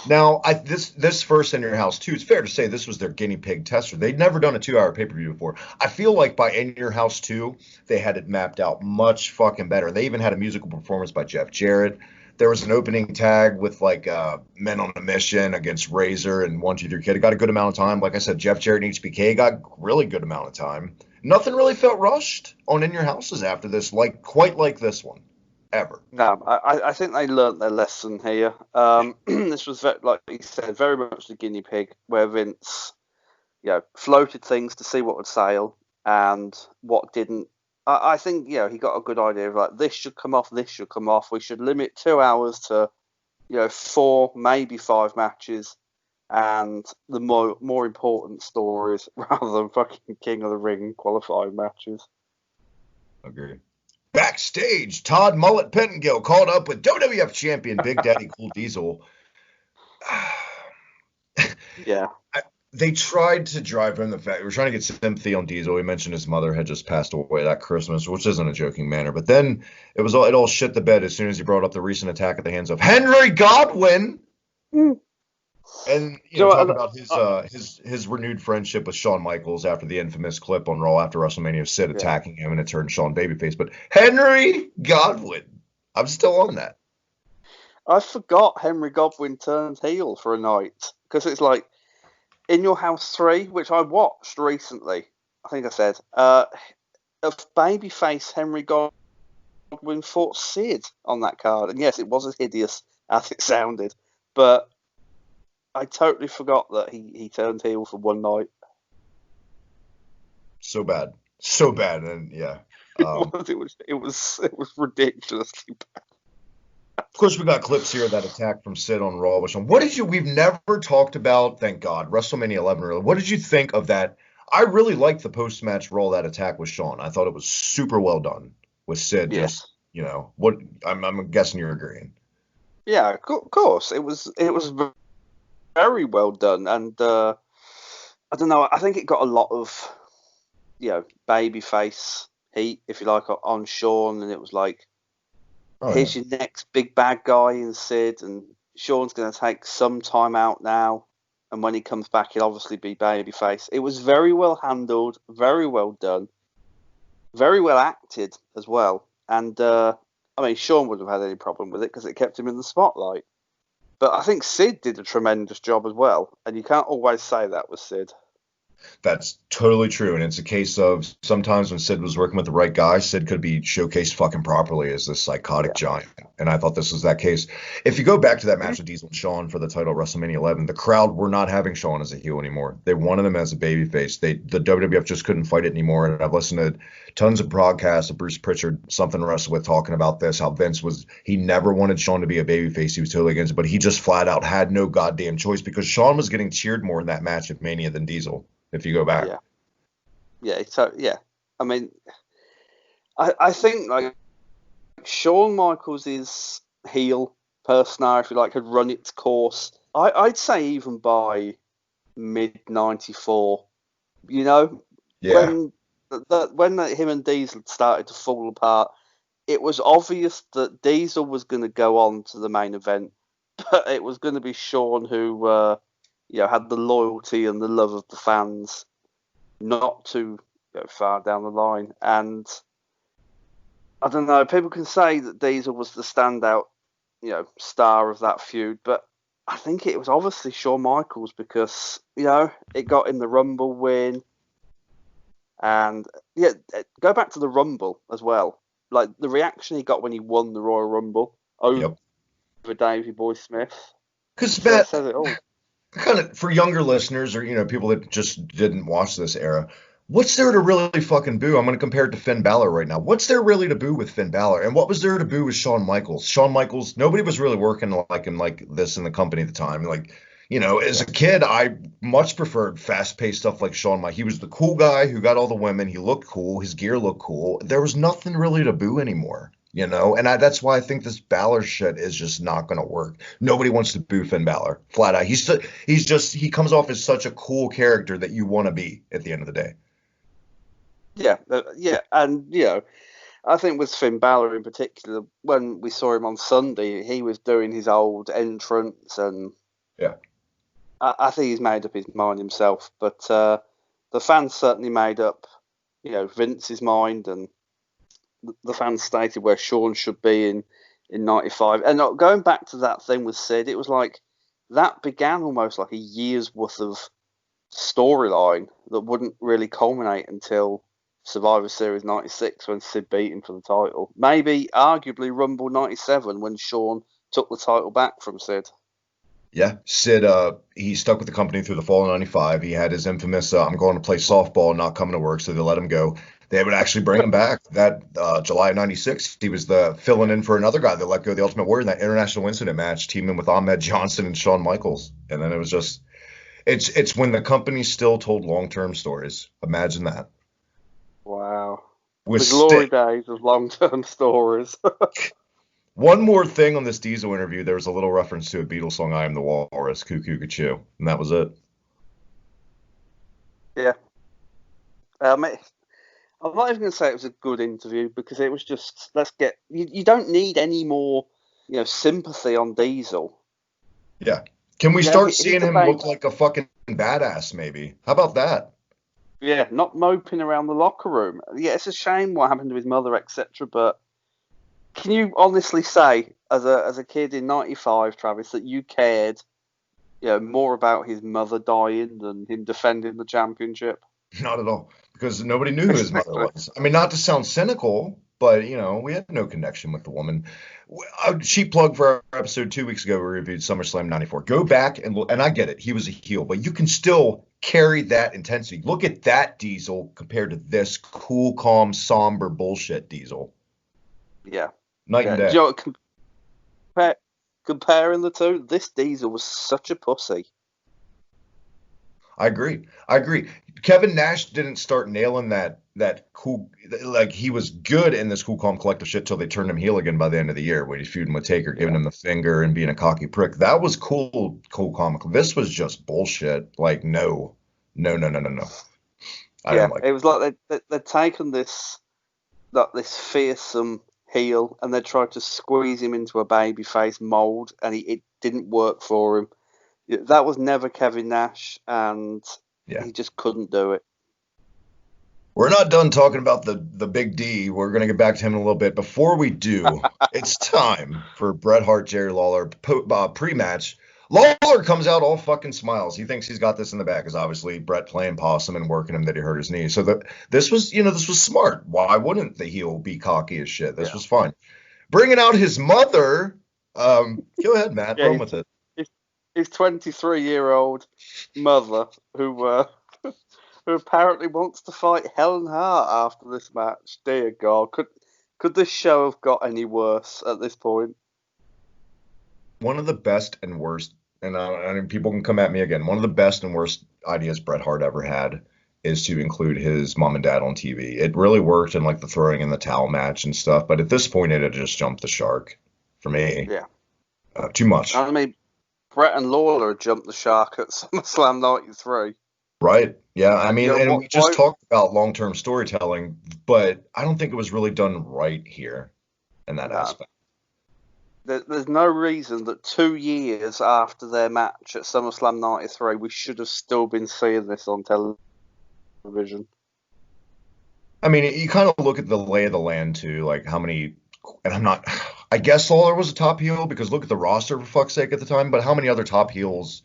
Now, this first In Your House 2, it's fair to say this was their guinea pig tester. They'd never done a 2-hour pay-per-view before. I feel like by In Your House 2, they had it mapped out much fucking better. They even had a musical performance by Jeff Jarrett. There was an opening tag with like Men on a Mission against Razor and 1-2-3 Kid. It got a good amount of time. Like I said, Jeff Jarrett and HBK got really good amount of time. Nothing really felt rushed on In Your Houses after this, quite like this one. Ever. No, I think they learnt their lesson here. This was, like you said, very much the guinea pig, where Vince, floated things to see what would sail and what didn't. I think, he got a good idea of like, this should come off, this should come off. We should limit 2 hours to, 4, maybe 5 matches, and the more important stories rather than fucking King of the Ring qualifying matches. Agree. Backstage, Todd Mullet Pettengill called up with WWF champion Big Daddy Cool Diesel. Yeah. They tried to drive home the fact we were trying to get sympathy on Diesel. He mentioned his mother had just passed away that Christmas, which isn't a joking manner. But then it all shit the bed as soon as he brought up the recent attack at the hands of Henry Godwin. And talking about his renewed friendship with Shawn Michaels after the infamous clip on Raw after WrestleMania, Sid attacking him and it turned Shawn babyface. But Henry Godwin, I'm still on that. I forgot Henry Godwin turned heel for a night because it's like In Your House 3, which I watched recently. I think I said of babyface Henry Godwin fought Sid on that card, and yes, it was as hideous as it sounded, but I totally forgot that he turned heel for one night. So bad, and yeah, it was ridiculously bad. Of course, we got clips here of that attack from Sid on Raw. We've never talked about, thank God, WrestleMania 11. Really, what did you think of that? I really liked the post-match Raw, that attack with Shawn. I thought it was super well done with Sid. Yes. Just, what I'm guessing you're agreeing. Yeah, of course. It was very well done, and I don't know. I think it got a lot of, babyface heat, if you like, on Shawn, and it was like, here's your next big bad guy in Sid, and Sean's going to take some time out now, and when he comes back, he'll obviously be babyface. It was very well handled, very well done, very well acted as well. And I mean, Sean wouldn't have had any problem with it because it kept him in the spotlight. But I think Sid did a tremendous job as well, and you can't always say that was Sid. That's totally true, and it's a case of sometimes when Sid was working with the right guy, Sid could be showcased fucking properly as this psychotic giant, and I thought this was that case. If you go back to that match with Diesel and Shawn for the title of WrestleMania 11, the crowd were not having Shawn as a heel anymore. They wanted him as a babyface. The WWF just couldn't fight it anymore, and I've listened to tons of broadcasts of Bruce Pritchard, something to wrestle with, talking about this, how Vince he never wanted Shawn to be a babyface. He was totally against it, but he just flat out had no goddamn choice because Shawn was getting cheered more in that match at Mania than Diesel. If you go back, yeah. I mean, I think like Shawn Michaels' heel persona, if you like, had run its course. I'd say even by mid '94, you know, when him and Diesel started to fall apart, it was obvious that Diesel was going to go on to the main event, but it was going to be Shawn who. Had the loyalty and the love of the fans not too far down the line. And I don't know, people can say that Diesel was the standout, star of that feud, but I think it was obviously Shawn Michaels because, it got him the Rumble win. And, go back to the Rumble as well. Like, the reaction he got when he won the Royal Rumble over Davey Boy Smith. Because that says it all. Kind of for younger listeners or people that just didn't watch this era, what's there to really fucking boo? I'm going to compare it to Finn Balor right now. What's there really to boo with Finn Balor? And what was there to boo with Shawn Michaels? Shawn Michaels, nobody was really working like this in the company at the time. As a kid, I much preferred fast-paced stuff like Shawn Michaels. He was the cool guy who got all the women. He looked cool. His gear looked cool. There was nothing really to boo anymore. And that's why I think this Balor shit is just not going to work. Nobody wants to boo Finn Balor, flat out. He comes off as such a cool character that you want to be at the end of the day. Yeah, and I think with Finn Balor in particular, when we saw him on Sunday, he was doing his old entrance, and I think he's made up his mind himself. But the fans certainly made up, Vince's mind, and the fans stated where Shawn should be in '95. And going back to that thing with Sid, it was like that began almost like a year's worth of storyline that wouldn't really culminate until Survivor Series '96 when Sid beat him for the title. Maybe, arguably, Rumble '97 when Shawn took the title back from Sid. Yeah, Sid, he stuck with the company through the fall of '95. He had his infamous, I'm going to play softball, not coming to work, so they let him go. They would actually bring him back. That July of '96, he was filling in for another guy that let go of the Ultimate Warrior in that International Incident match, teaming with Ahmed Johnson and Shawn Michaels. And then it was just, it's when the company still told long-term stories. Imagine that. Wow. The glory days of long-term stories. One more thing on this Diesel interview, there was a little reference to a Beatles song, I Am the Walrus, Cuckoo Cuckoo, and that was it. Yeah. I'm not even going to say it was a good interview because it was just, you don't need any more, sympathy on Diesel. Yeah. Can we start seeing him look like a fucking badass maybe? How about that? Yeah, not moping around the locker room. Yeah, it's a shame what happened to his mother, etc. But can you honestly say, as a kid in '95, Travis, that you cared, more about his mother dying than him defending the championship? Not at all, because nobody knew who his mother was. I mean, not to sound cynical, but we had no connection with the woman. A cheap plug for our episode 2 weeks ago, we reviewed SummerSlam '94. Go back and look, and I get it, he was a heel, but you can still carry that intensity. Look at that Diesel compared to this cool, calm, somber bullshit Diesel. Yeah. Night and day. Comparing the two, this Diesel was such a pussy. I agree. Kevin Nash didn't start nailing that cool, like he was good in this cool, calm, collective shit till they turned him heel again by the end of the year when he's feuding with Taker, giving him the finger and being a cocky prick. That was cool, calm. This was just bullshit. Like, no. I don't like it was like they'd taken this fearsome heel, and they tried to squeeze him into a babyface mold, and it didn't work for him. That was never Kevin Nash, and he just couldn't do it. We're not done talking about the Big D. We're going to get back to him in a little bit. Before we do, it's time for Bret Hart, Jerry Lawler pre-match. Lawler comes out all fucking smiles. He thinks he's got this in the bag, because obviously Bret playing possum and working him that he hurt his knee. So this was smart. Why wouldn't the heel be cocky as shit? This was fine. Bringing out his mother. Go ahead, Matt. Run with it. His 23-year-old mother, who apparently wants to fight Helen Hart after this match. Dear God, could this show have got any worse at this point? One of the best and worst, and I mean, people can come at me again, one of the best and worst ideas Bret Hart ever had is to include his mom and dad on TV. It really worked in like the throwing in the towel match and stuff, but at this point it had just jumped the shark for me. Yeah. Too much. I mean, Bret and Lawler jumped the shark at SummerSlam 93. Right. Yeah. I mean, and we just talked about long-term storytelling, but I don't think it was really done right here in that aspect. There's no reason that 2 years after their match at SummerSlam 93, we should have still been seeing this on television. I mean, you kind of look at the lay of the land, too, like how many, and I guess Lawler was a top heel, because look at the roster, for fuck's sake, at the time, but how many other top heels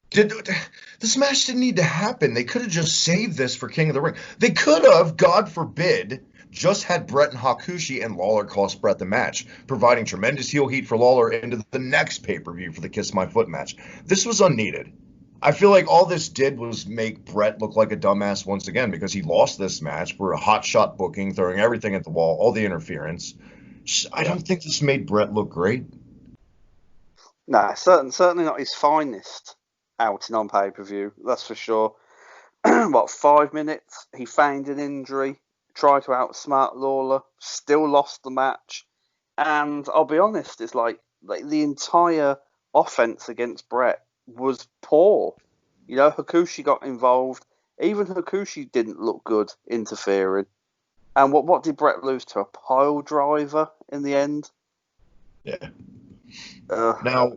this match didn't need to happen. They could have just saved this for King of the Ring. They could have, God forbid, just had Bret and Hakushi, and Lawler cost Bret the match, providing tremendous heel heat for Lawler into the next pay-per-view for the Kiss My Foot match. This was unneeded. I feel like all this did was make Bret look like a dumbass once again, because he lost this match for a hot shot booking, throwing everything at the wall, all the interference. I don't think this made Bret look great. Nah, certainly not his finest outing on pay-per-view, that's for sure. 5 minutes, he feigned an injury, tried to outsmart Lawler, still lost the match, and I'll be honest, it's like the entire offense against Bret was poor. You know, Hakushi got involved. Even Hakushi didn't look good interfering. And what did Bret lose to? A pile driver in the end? Yeah. Now,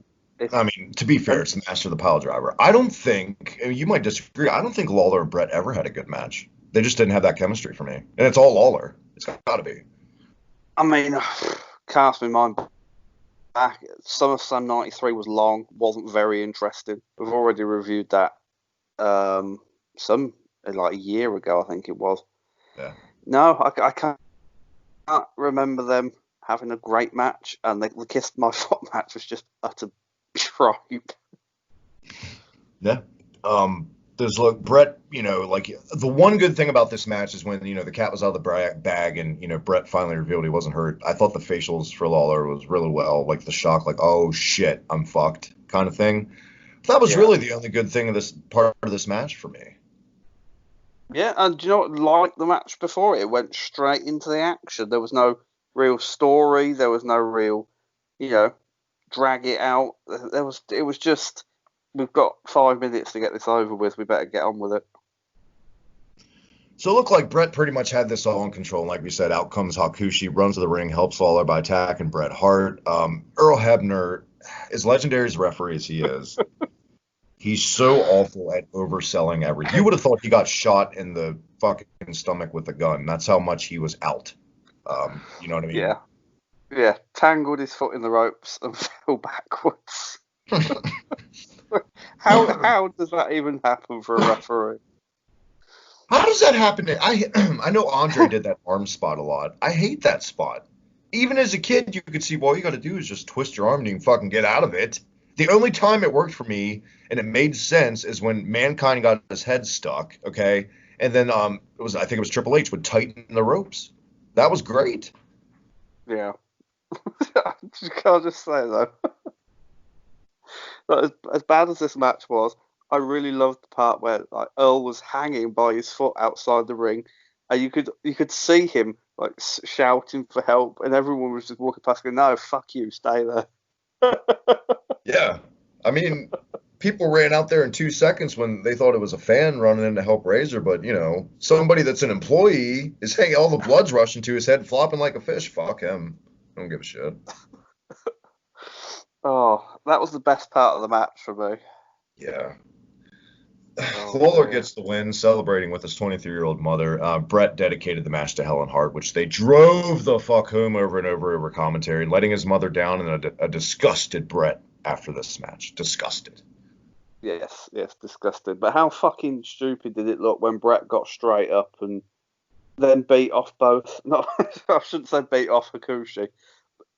I mean, to be fair, it's the master of the pile driver. I don't think, you might disagree, I don't think Lawler and Bret ever had a good match. They just didn't have that chemistry for me. And it's all Lawler. It's got to be. I mean, cast my mind back. SummerSlam 93 was long, wasn't very interesting. We've already reviewed that like a year ago, I think it was. Yeah. No, I can't remember them having a great match, and the Kiss My Foot match was just utter tripe. Yeah. There's Bret, like the one good thing about this match is when, the cat was out of the bag and, Bret finally revealed he wasn't hurt. I thought the facials for Lawler was really well, like the shock, like, oh shit, I'm fucked kind of thing. That was really the only good thing of this part of this match for me. Yeah, and do you know what? Like the match before, it went straight into the action. There was no real story. There was no real, drag it out. It was just, we've got 5 minutes to get this over with. We better get on with it. So it looked like Bret pretty much had this all in control. Like we said, out comes Hakushi, runs to the ring, helps Lawler by attacking Bret Hart. Earl Hebner, as legendary as referee as he is, he's so awful at overselling everything. You would have thought he got shot in the fucking stomach with a gun. That's how much he was out. You know what I mean? Yeah. Tangled his foot in the ropes and fell backwards. How does that even happen for a referee? How does that happen? I know Andre did that arm spot a lot. I hate that spot. Even as a kid, you could see, all you got to do is just twist your arm and you can fucking get out of it. The only time it worked for me, and it made sense, is when Mankind got his head stuck, okay? And then I think it was Triple H would tighten the ropes. That was great. Yeah. I'll just say, though, but as bad as this match was, I really loved the part where Earl was hanging by his foot outside the ring, and you could see him shouting for help, and everyone was just walking past going, "No, fuck you, stay there." Yeah, I mean, people ran out there in 2 seconds when they thought it was a fan running in to help Razor, but somebody that's an employee is hanging, all the blood's rushing to his head, flopping like a fish. Fuck him. I don't give a shit. Oh, that was the best part of the match for me. Yeah. Oh, Lawler dear. gets the win, celebrating with his 23-year-old mother. Brett dedicated the match to Helen Hart, which they drove the fuck home over and over commentary, letting his mother down, and a disgusted Brett after this match. Disgusted. Yes, disgusting. But how fucking stupid did it look when Brett got straight up and then beat off both? No, I shouldn't say beat off Hakushi.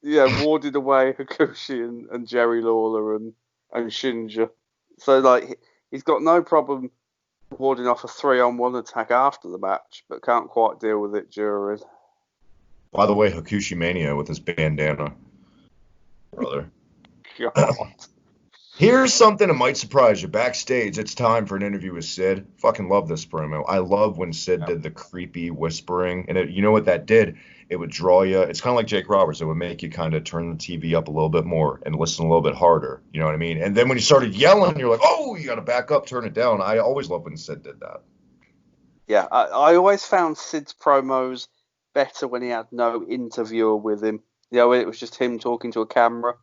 Yeah, warded away Hakushi and Jerry Lawler and Shinja. So, like, he's got no problem warding off a 3-on-1 attack after the match, but can't quite deal with it during. By the way, Hakushi Mania with his bandana. Brother. God. Here's something that might surprise you. Backstage, it's time for an interview with Sid. Fucking love this promo. I love when Sid did the creepy whispering. And you know what that did? It would draw you. It's kind of like Jake Roberts. It would make you kind of turn the TV up a little bit more and listen a little bit harder. You know what I mean? And then when he started yelling, you're like, oh, you got to back up, turn it down. I always love when Sid did that. Yeah, I always found Sid's promos better when he had no interviewer with him. When it was just him talking to a camera.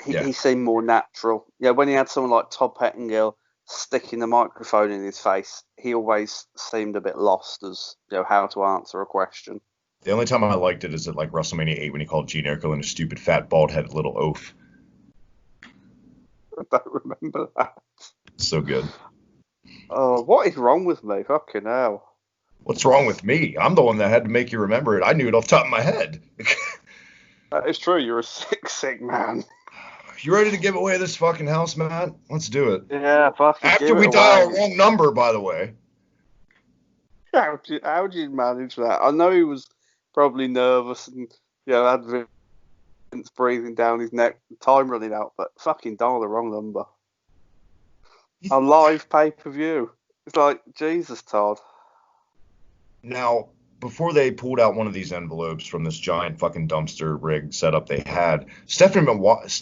He seemed more natural. When he had someone like Todd Pettengill sticking the microphone in his face, he always seemed a bit lost as how to answer a question. The only time I liked it is at like WrestleMania 8 when he called Gene Okerlund a stupid, fat, bald-headed little oaf. I don't remember that. So good. Oh, what is wrong with me? Fucking hell. What's wrong with me? I'm the one that had to make you remember it. I knew it off the top of my head. That is true. You're a sick man. You ready to give away this fucking house, Matt? Let's do it. Yeah, fucking After we dial a wrong number, by the way. How'd you manage that? I know he was probably nervous and had Vince breathing down his neck, time running out, but fucking dial the wrong number. A live pay-per-view. It's like, Jesus, Todd. Now, before they pulled out one of these envelopes from this giant fucking dumpster rig setup they had, Stephanie Wyand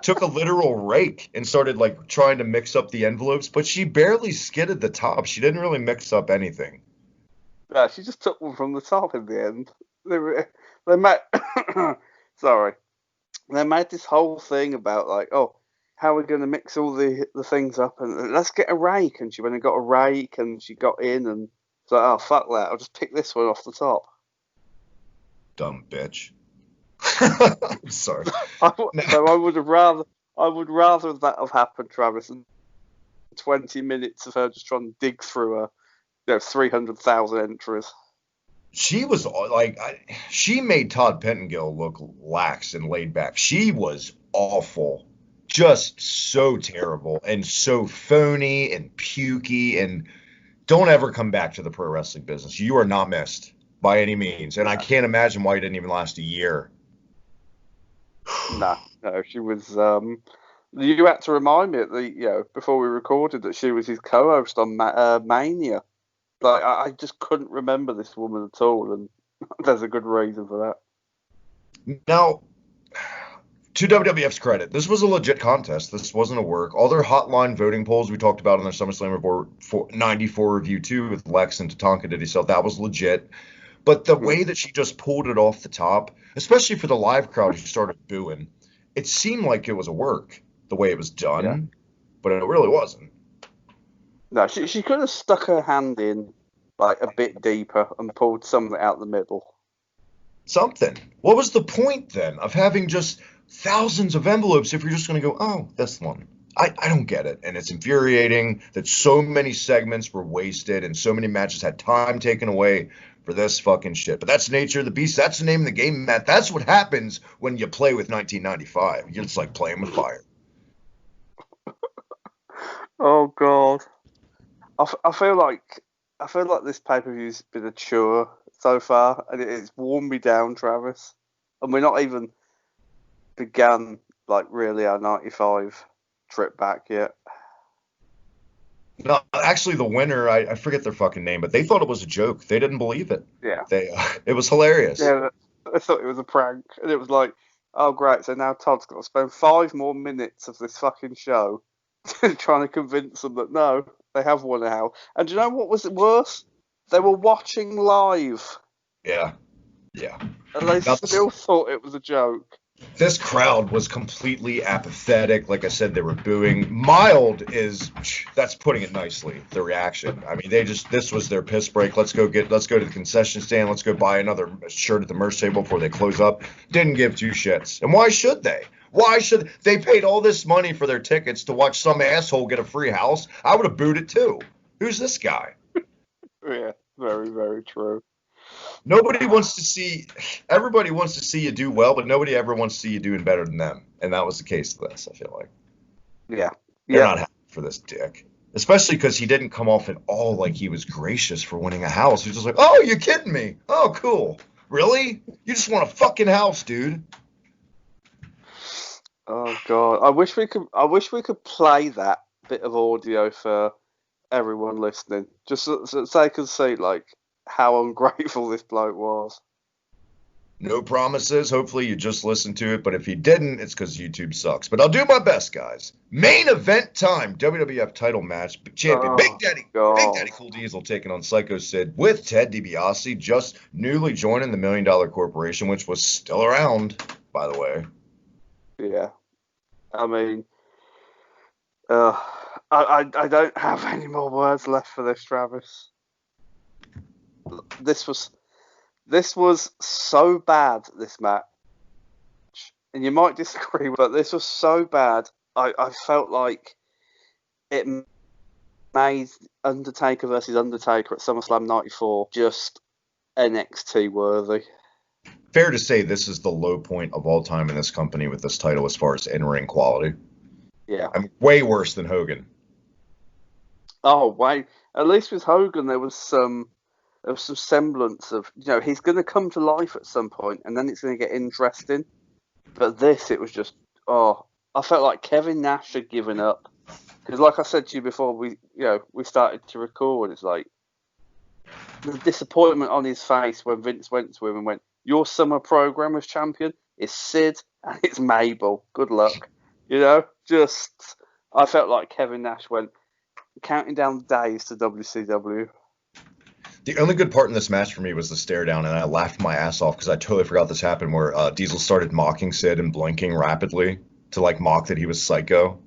took a literal rake and started like trying to mix up the envelopes, but she barely skidded the top. She didn't really mix up anything. Yeah, she just took one from the top in the end. They made sorry. They made this whole thing about like, oh, how are we going to mix all the things up? And let's get a rake. And she went and got a rake and she got in and it's like, oh, fuck that. I'll just pick this one off the top. Dumb bitch. Sorry. So I would rather that have happened, Travis, than 20 minutes of her just trying to dig through 300,000 entries. She was like, she made Todd Pettengill look lax and laid back. She was awful. Just so terrible and so phony and pukey, and don't ever come back to the pro wrestling business. You are not missed by any means, and I can't imagine why you didn't even last a year. No, she was. You had to remind me before we recorded that she was his co-host on Mania. Like I just couldn't remember this woman at all, and there's a good reason for that. Now, to WWF's credit, this was a legit contest. This wasn't a work. All their hotline voting polls we talked about in their SummerSlam Report 94 review too with Lex and Tatanka did himself, that was legit. But the way that she just pulled it off the top, especially for the live crowd who started booing, it seemed like it was a work the way it was done, but it really wasn't. No, she could have stuck her hand in like a bit deeper and pulled something out the middle. Something. What was the point then of having just thousands of envelopes if you're just going to go, oh, this one? I don't get it. And it's infuriating that so many segments were wasted and so many matches had time taken away for this fucking shit. But that's the nature of the beast. That's the name of the game, Matt. That's what happens when you play with 1995. You're just like playing with fire. Oh, God. I feel like this pay-per-view's been a chore so far, and it's worn me down, Travis. And we're not even began like really our 95 trip back yet. No, actually, the winner, I forget their fucking name, but they thought it was a joke. They didn't believe it. Yeah. It was hilarious. Yeah, I thought it was a prank, and it was like, Oh, great. So now Todd's got to spend 5 more minutes of this fucking show trying to convince them that no, they have won a house. And do you know what was worse? They were watching live, Yeah, yeah. and they Now still thought it was a joke. this crowd was completely apathetic. Like I said, they were booing. Mild that's putting it nicely. The reaction. I mean, this was their piss break. Let's go to the concession stand. Let's go buy another shirt at the merch table before they close up. Didn't give two shits. And why should they? Why should they paid all this money for their tickets to watch some asshole get a free house? I would have booed it too. Who's this guy? Yeah, very, very true. Everybody wants to see you do well, but nobody ever wants to see you doing better than them. And that was the case of this, I feel like. Yeah. They're not happy for this dick. Especially because he didn't come off at all like he was gracious for winning a house. He was just like, oh, you kidding me? Oh, cool. Really? You just want a fucking house, dude. Oh God. I wish we could play that bit of audio for everyone listening. Just so they can see like how ungrateful this bloke was. No promises. Hopefully you just listened to it, but if you didn't, it's because YouTube sucks. But I'll do my best, guys. Main event time. WWF title match. Champion Big Daddy Cool Diesel taking on Psycho Sid with Ted DiBiase, just newly joining the $1 Million Corporation, which was still around, by the way. Yeah. I mean, I don't have any more words left for this, Travis. This was so bad, this match, and you might disagree, but this was so bad. I felt like it made Undertaker versus Undertaker at SummerSlam '94 just NXT worthy. Fair to say this is the low point of all time in this company with this title as far as in-ring quality. Yeah. I'm way worse than Hogan. Oh, wait. At least with Hogan, there was some semblance of, he's going to come to life at some point, and then it's going to get interesting. But this, it was just, I felt like Kevin Nash had given up. Because like I said to you before we started to record, it's like the disappointment on his face when Vince went to him and went, your summer program as champion is Sid and it's Mabel. Good luck. I felt like Kevin Nash went counting down the days to WCW. The only good part in this match for me was the stare down, and I laughed my ass off because I totally forgot this happened where Diesel started mocking Sid and blinking rapidly to mock that he was psycho.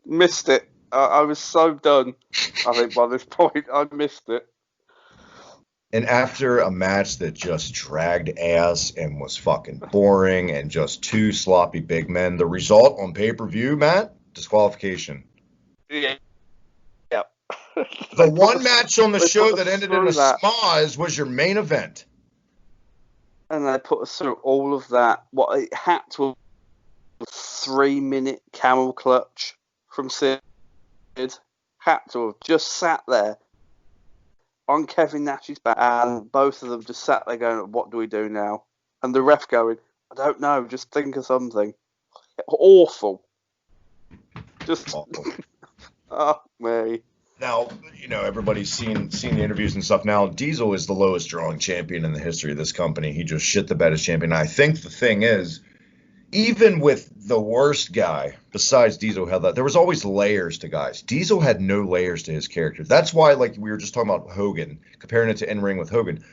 Missed it. I was so done. I think by this point I missed it. And after a match that just dragged ass and was fucking boring and just two sloppy big men, the result on pay-per-view, Matt, disqualification. Yeah. The one match on the show that ended in a schmoz was your main event. And they put us through all of that. What it had to a 3-minute camel clutch from Sid. Had to have just sat there on Kevin Nash's back, and both of them just sat there going, what do we do now? And the ref going, I don't know, just think of something. Awful. Just awful. Oh, me. Now, everybody's seen the interviews and stuff. Now, Diesel is the lowest drawing champion in the history of this company. He just shit the bed as champion. I think the thing is, even with the worst guy, besides Diesel, there was always layers to guys. Diesel had no layers to his character. That's why, we were just talking about Hogan, comparing it to in-ring with Hogan.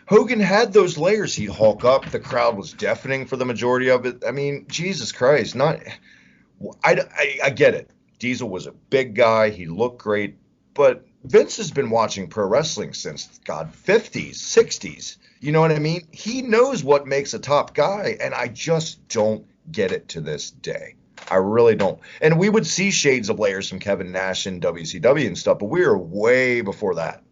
Hogan had those layers. He'd hulk up. The crowd was deafening for the majority of it. I mean, Jesus Christ. I get it. Diesel was a big guy. He looked great. But Vince has been watching pro wrestling since, 50s, 60s. You know what I mean? He knows what makes a top guy, and I just don't get it to this day. I really don't. And we would see shades of layers from Kevin Nash and WCW and stuff, but we were way before that.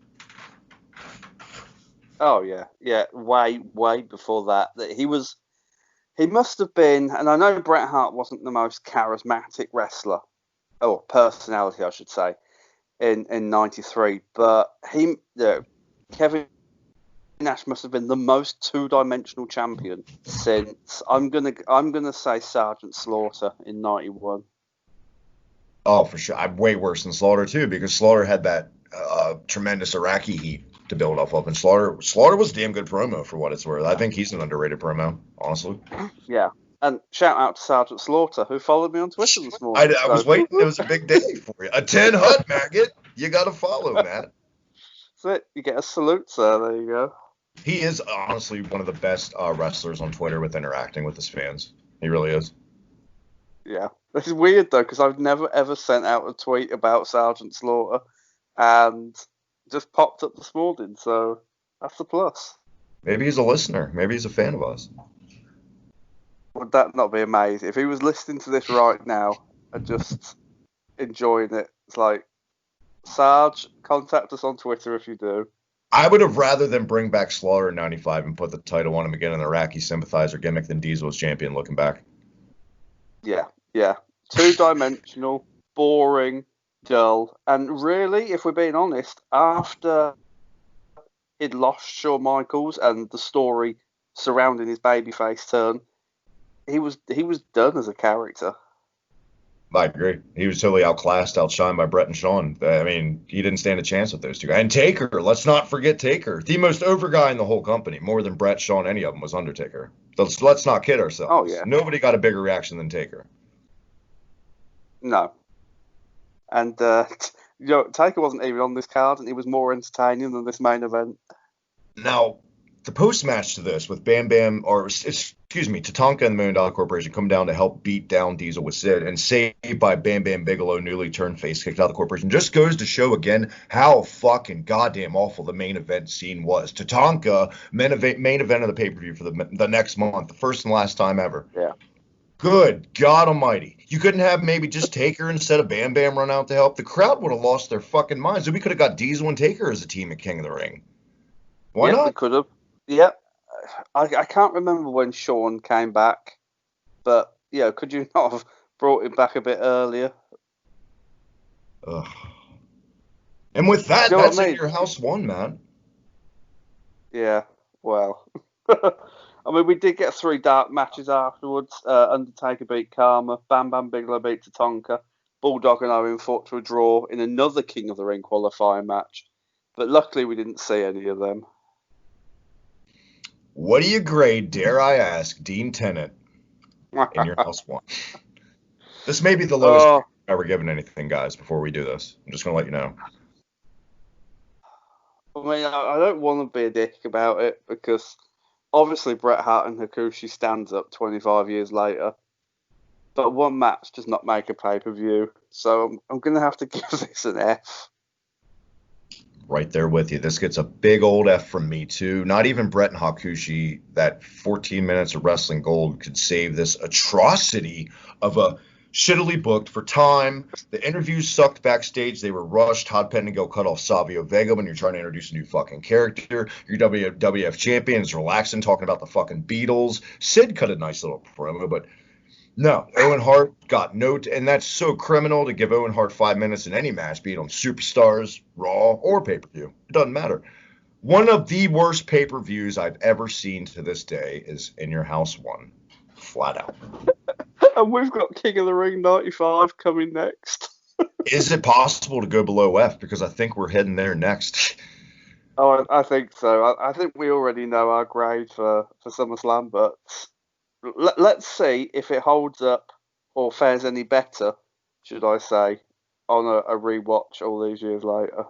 Oh, yeah. Yeah, way before that. He must have been, and I know Bret Hart wasn't the most charismatic wrestler, or personality, I should say, in 93, but Kevin Nash must have been the most two-dimensional champion since I'm gonna say Sergeant Slaughter in '91. Oh, for sure. I'm way worse than Slaughter too, because Slaughter had that tremendous Iraqi heat. to build off of. And Slaughter was a damn good promo for what it's worth. I think he's an underrated promo, honestly. Yeah. And shout out to Sergeant Slaughter, who followed me on Twitter this morning. I was waiting. It was a big day for you. A 10 hut, maggot. You got to follow, Matt. That's it. You get a salute, sir. There you go. He is honestly one of the best wrestlers on Twitter with interacting with his fans. He really is. Yeah. It's weird, though, because I've never, ever sent out a tweet about Sergeant Slaughter and just popped up this morning, so that's the plus. Maybe he's a listener. Maybe he's a fan of us. Would that not be amazing? If he was listening to this right now and just enjoying it, it's like, Sarge, contact us on Twitter if you do. I would have rather than bring back Slaughter in 95 and put the title on him again in the Iraqi sympathizer gimmick than Diesel as champion looking back. Yeah. Two-dimensional, boring, dull. And really, if we're being honest, after he'd lost Shawn Michaels and the story surrounding his babyface turn, he was done as a character. I agree. He was totally outclassed, outshined by Brett and Shawn. I mean, he didn't stand a chance with those two guys. And Taker, let's not forget Taker. The most over guy in the whole company, more than Brett, Shawn, any of them, was Undertaker. Let's not kid ourselves. Oh, yeah. Nobody got a bigger reaction than Taker. No. And, Taker wasn't even on this card, and he was more entertaining than this main event. Now, the post-match to this with Bam Bam, Tatanka and the Million Dollar Corporation come down to help beat down Diesel with Sid and saved by Bam Bam Bigelow, newly turned face, kicked out of the corporation. Just goes to show again how fucking goddamn awful the main event scene was. Tatanka, main event of the pay-per-view for the next month, the first and last time ever. Yeah. Good God almighty. You couldn't have maybe just Taker instead of Bam Bam run out to help? The crowd would have lost their fucking minds. We could have got Diesel and Taker as a team at King of the Ring. Why not? We could have. Yeah, I can't remember when Shawn came back, but could you not have brought him back a bit earlier? Ugh. And with that, that's In Your House 1, man. Yeah, well, I mean, we did get 3 dark matches afterwards. Undertaker beat Karma, Bam Bam Bigelow beat Tatanka, Bulldog and Owen fought to a draw in another King of the Ring qualifying match, but luckily we didn't see any of them. What do you grade, dare I ask, Dean Tennant In Your House 1? This may be the lowest I've ever given anything, guys, before we do this. I'm just going to let you know. I mean, I don't want to be a dick about it because obviously Bret Hart and Hakushi stands up 25 years later. But one match does not make a pay-per-view. So I'm going to have to give this an F. Right there with you. This gets a big old F from me, too. Not even Bret and Hakushi, that 14 minutes of wrestling gold, could save this atrocity of a shittily booked for time. The interviews sucked backstage. They were rushed. Todd Pettengill cut off Savio Vega when you're trying to introduce a new fucking character. Your WWF champion is relaxing, talking about the fucking Beatles. Sid cut a nice little promo, but no, Owen Hart got no, and that's so criminal to give Owen Hart 5 minutes in any match, be it on Superstars, Raw, or pay-per-view. It doesn't matter. One of the worst pay-per-views I've ever seen to this day is In Your House 1. Flat out. And we've got King of the Ring 95 coming next. Is it possible to go below F? Because I think we're heading there next. Oh, I think so. I think we already know our grade for SummerSlam, but let's see if it holds up or fares any better, should I say, on a rewatch all these years later.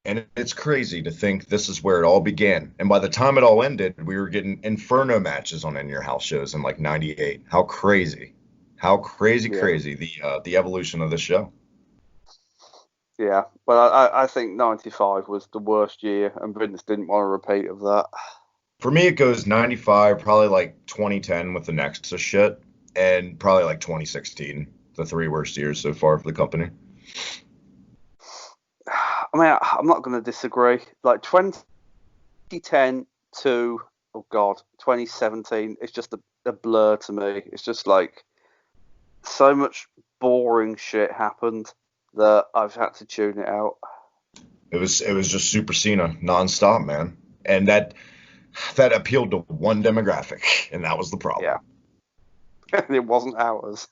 And it's crazy to think this is where it all began. And by the time it all ended, we were getting Inferno matches on In Your House shows in like 98. How crazy. How crazy the evolution of the show. Yeah, well, I think 95 was the worst year, and Vince didn't want a repeat of that. For me, it goes 95, probably like 2010 with the Nexus shit, and probably like 2016, the 3 worst years so far for the company. I mean, I'm not going to disagree. Like 2010 to, 2017, it's just a blur to me. It's just like so much boring shit happened that I've had to tune it out. It was just Super Cena nonstop, man, and that appealed to one demographic, and that was the problem. Yeah, it wasn't ours.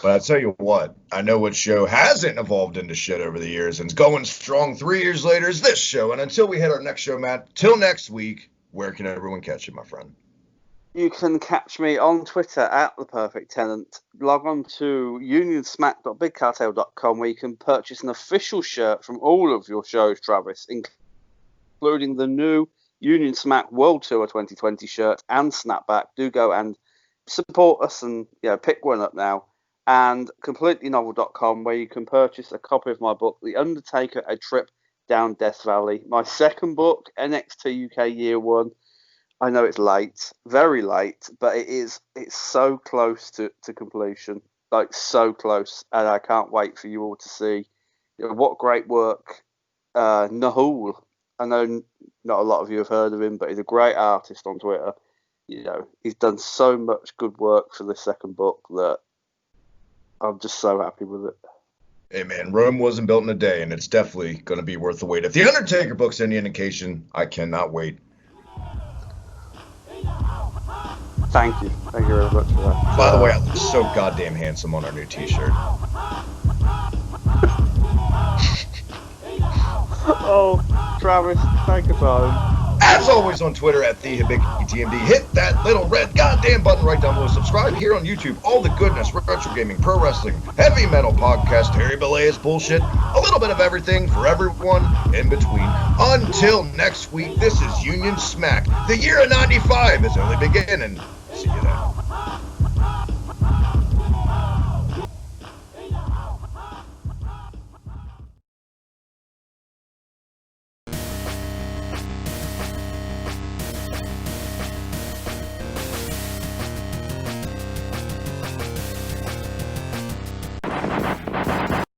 But I tell you what, I know what show hasn't evolved into shit over the years and is going strong 3 years later is this show. And until we hit our next show, Matt, till next week, where can everyone catch you, my friend? You can catch me on Twitter at The Perfect Tenant. Log on to unionsmack.bigcartel.com where you can purchase an official shirt from all of your shows, Travis, including the new Union Smack World Tour 2020 shirt and snapback. Do go and support us and pick one up now. And completelynovel.com where you can purchase a copy of my book, The Undertaker, A Trip Down Death Valley. My second book, NXT UK Year 1. I know it's late, very late, but it's so close to completion, like so close, and I can't wait for you all to see what great work Nahul. I know not a lot of you have heard of him, but he's a great artist on Twitter. He's done so much good work for the second book that I'm just so happy with it. Hey man, Rome wasn't built in a day, and it's definitely going to be worth the wait. If the Undertaker book's any indication, I cannot wait. Thank you very much for that. By the way, I look so goddamn handsome on our new t-shirt. Oh, Travis, thank you, home. As always on Twitter at the Hibiki TMD. Hit that little red goddamn button right down below. Subscribe here on YouTube. All the goodness, retro gaming, pro wrestling, heavy metal podcast, Terry Bollea bullshit, a little bit of everything for everyone in between. Until next week, this is Union Smack. The year of 95 is only beginning. See you then.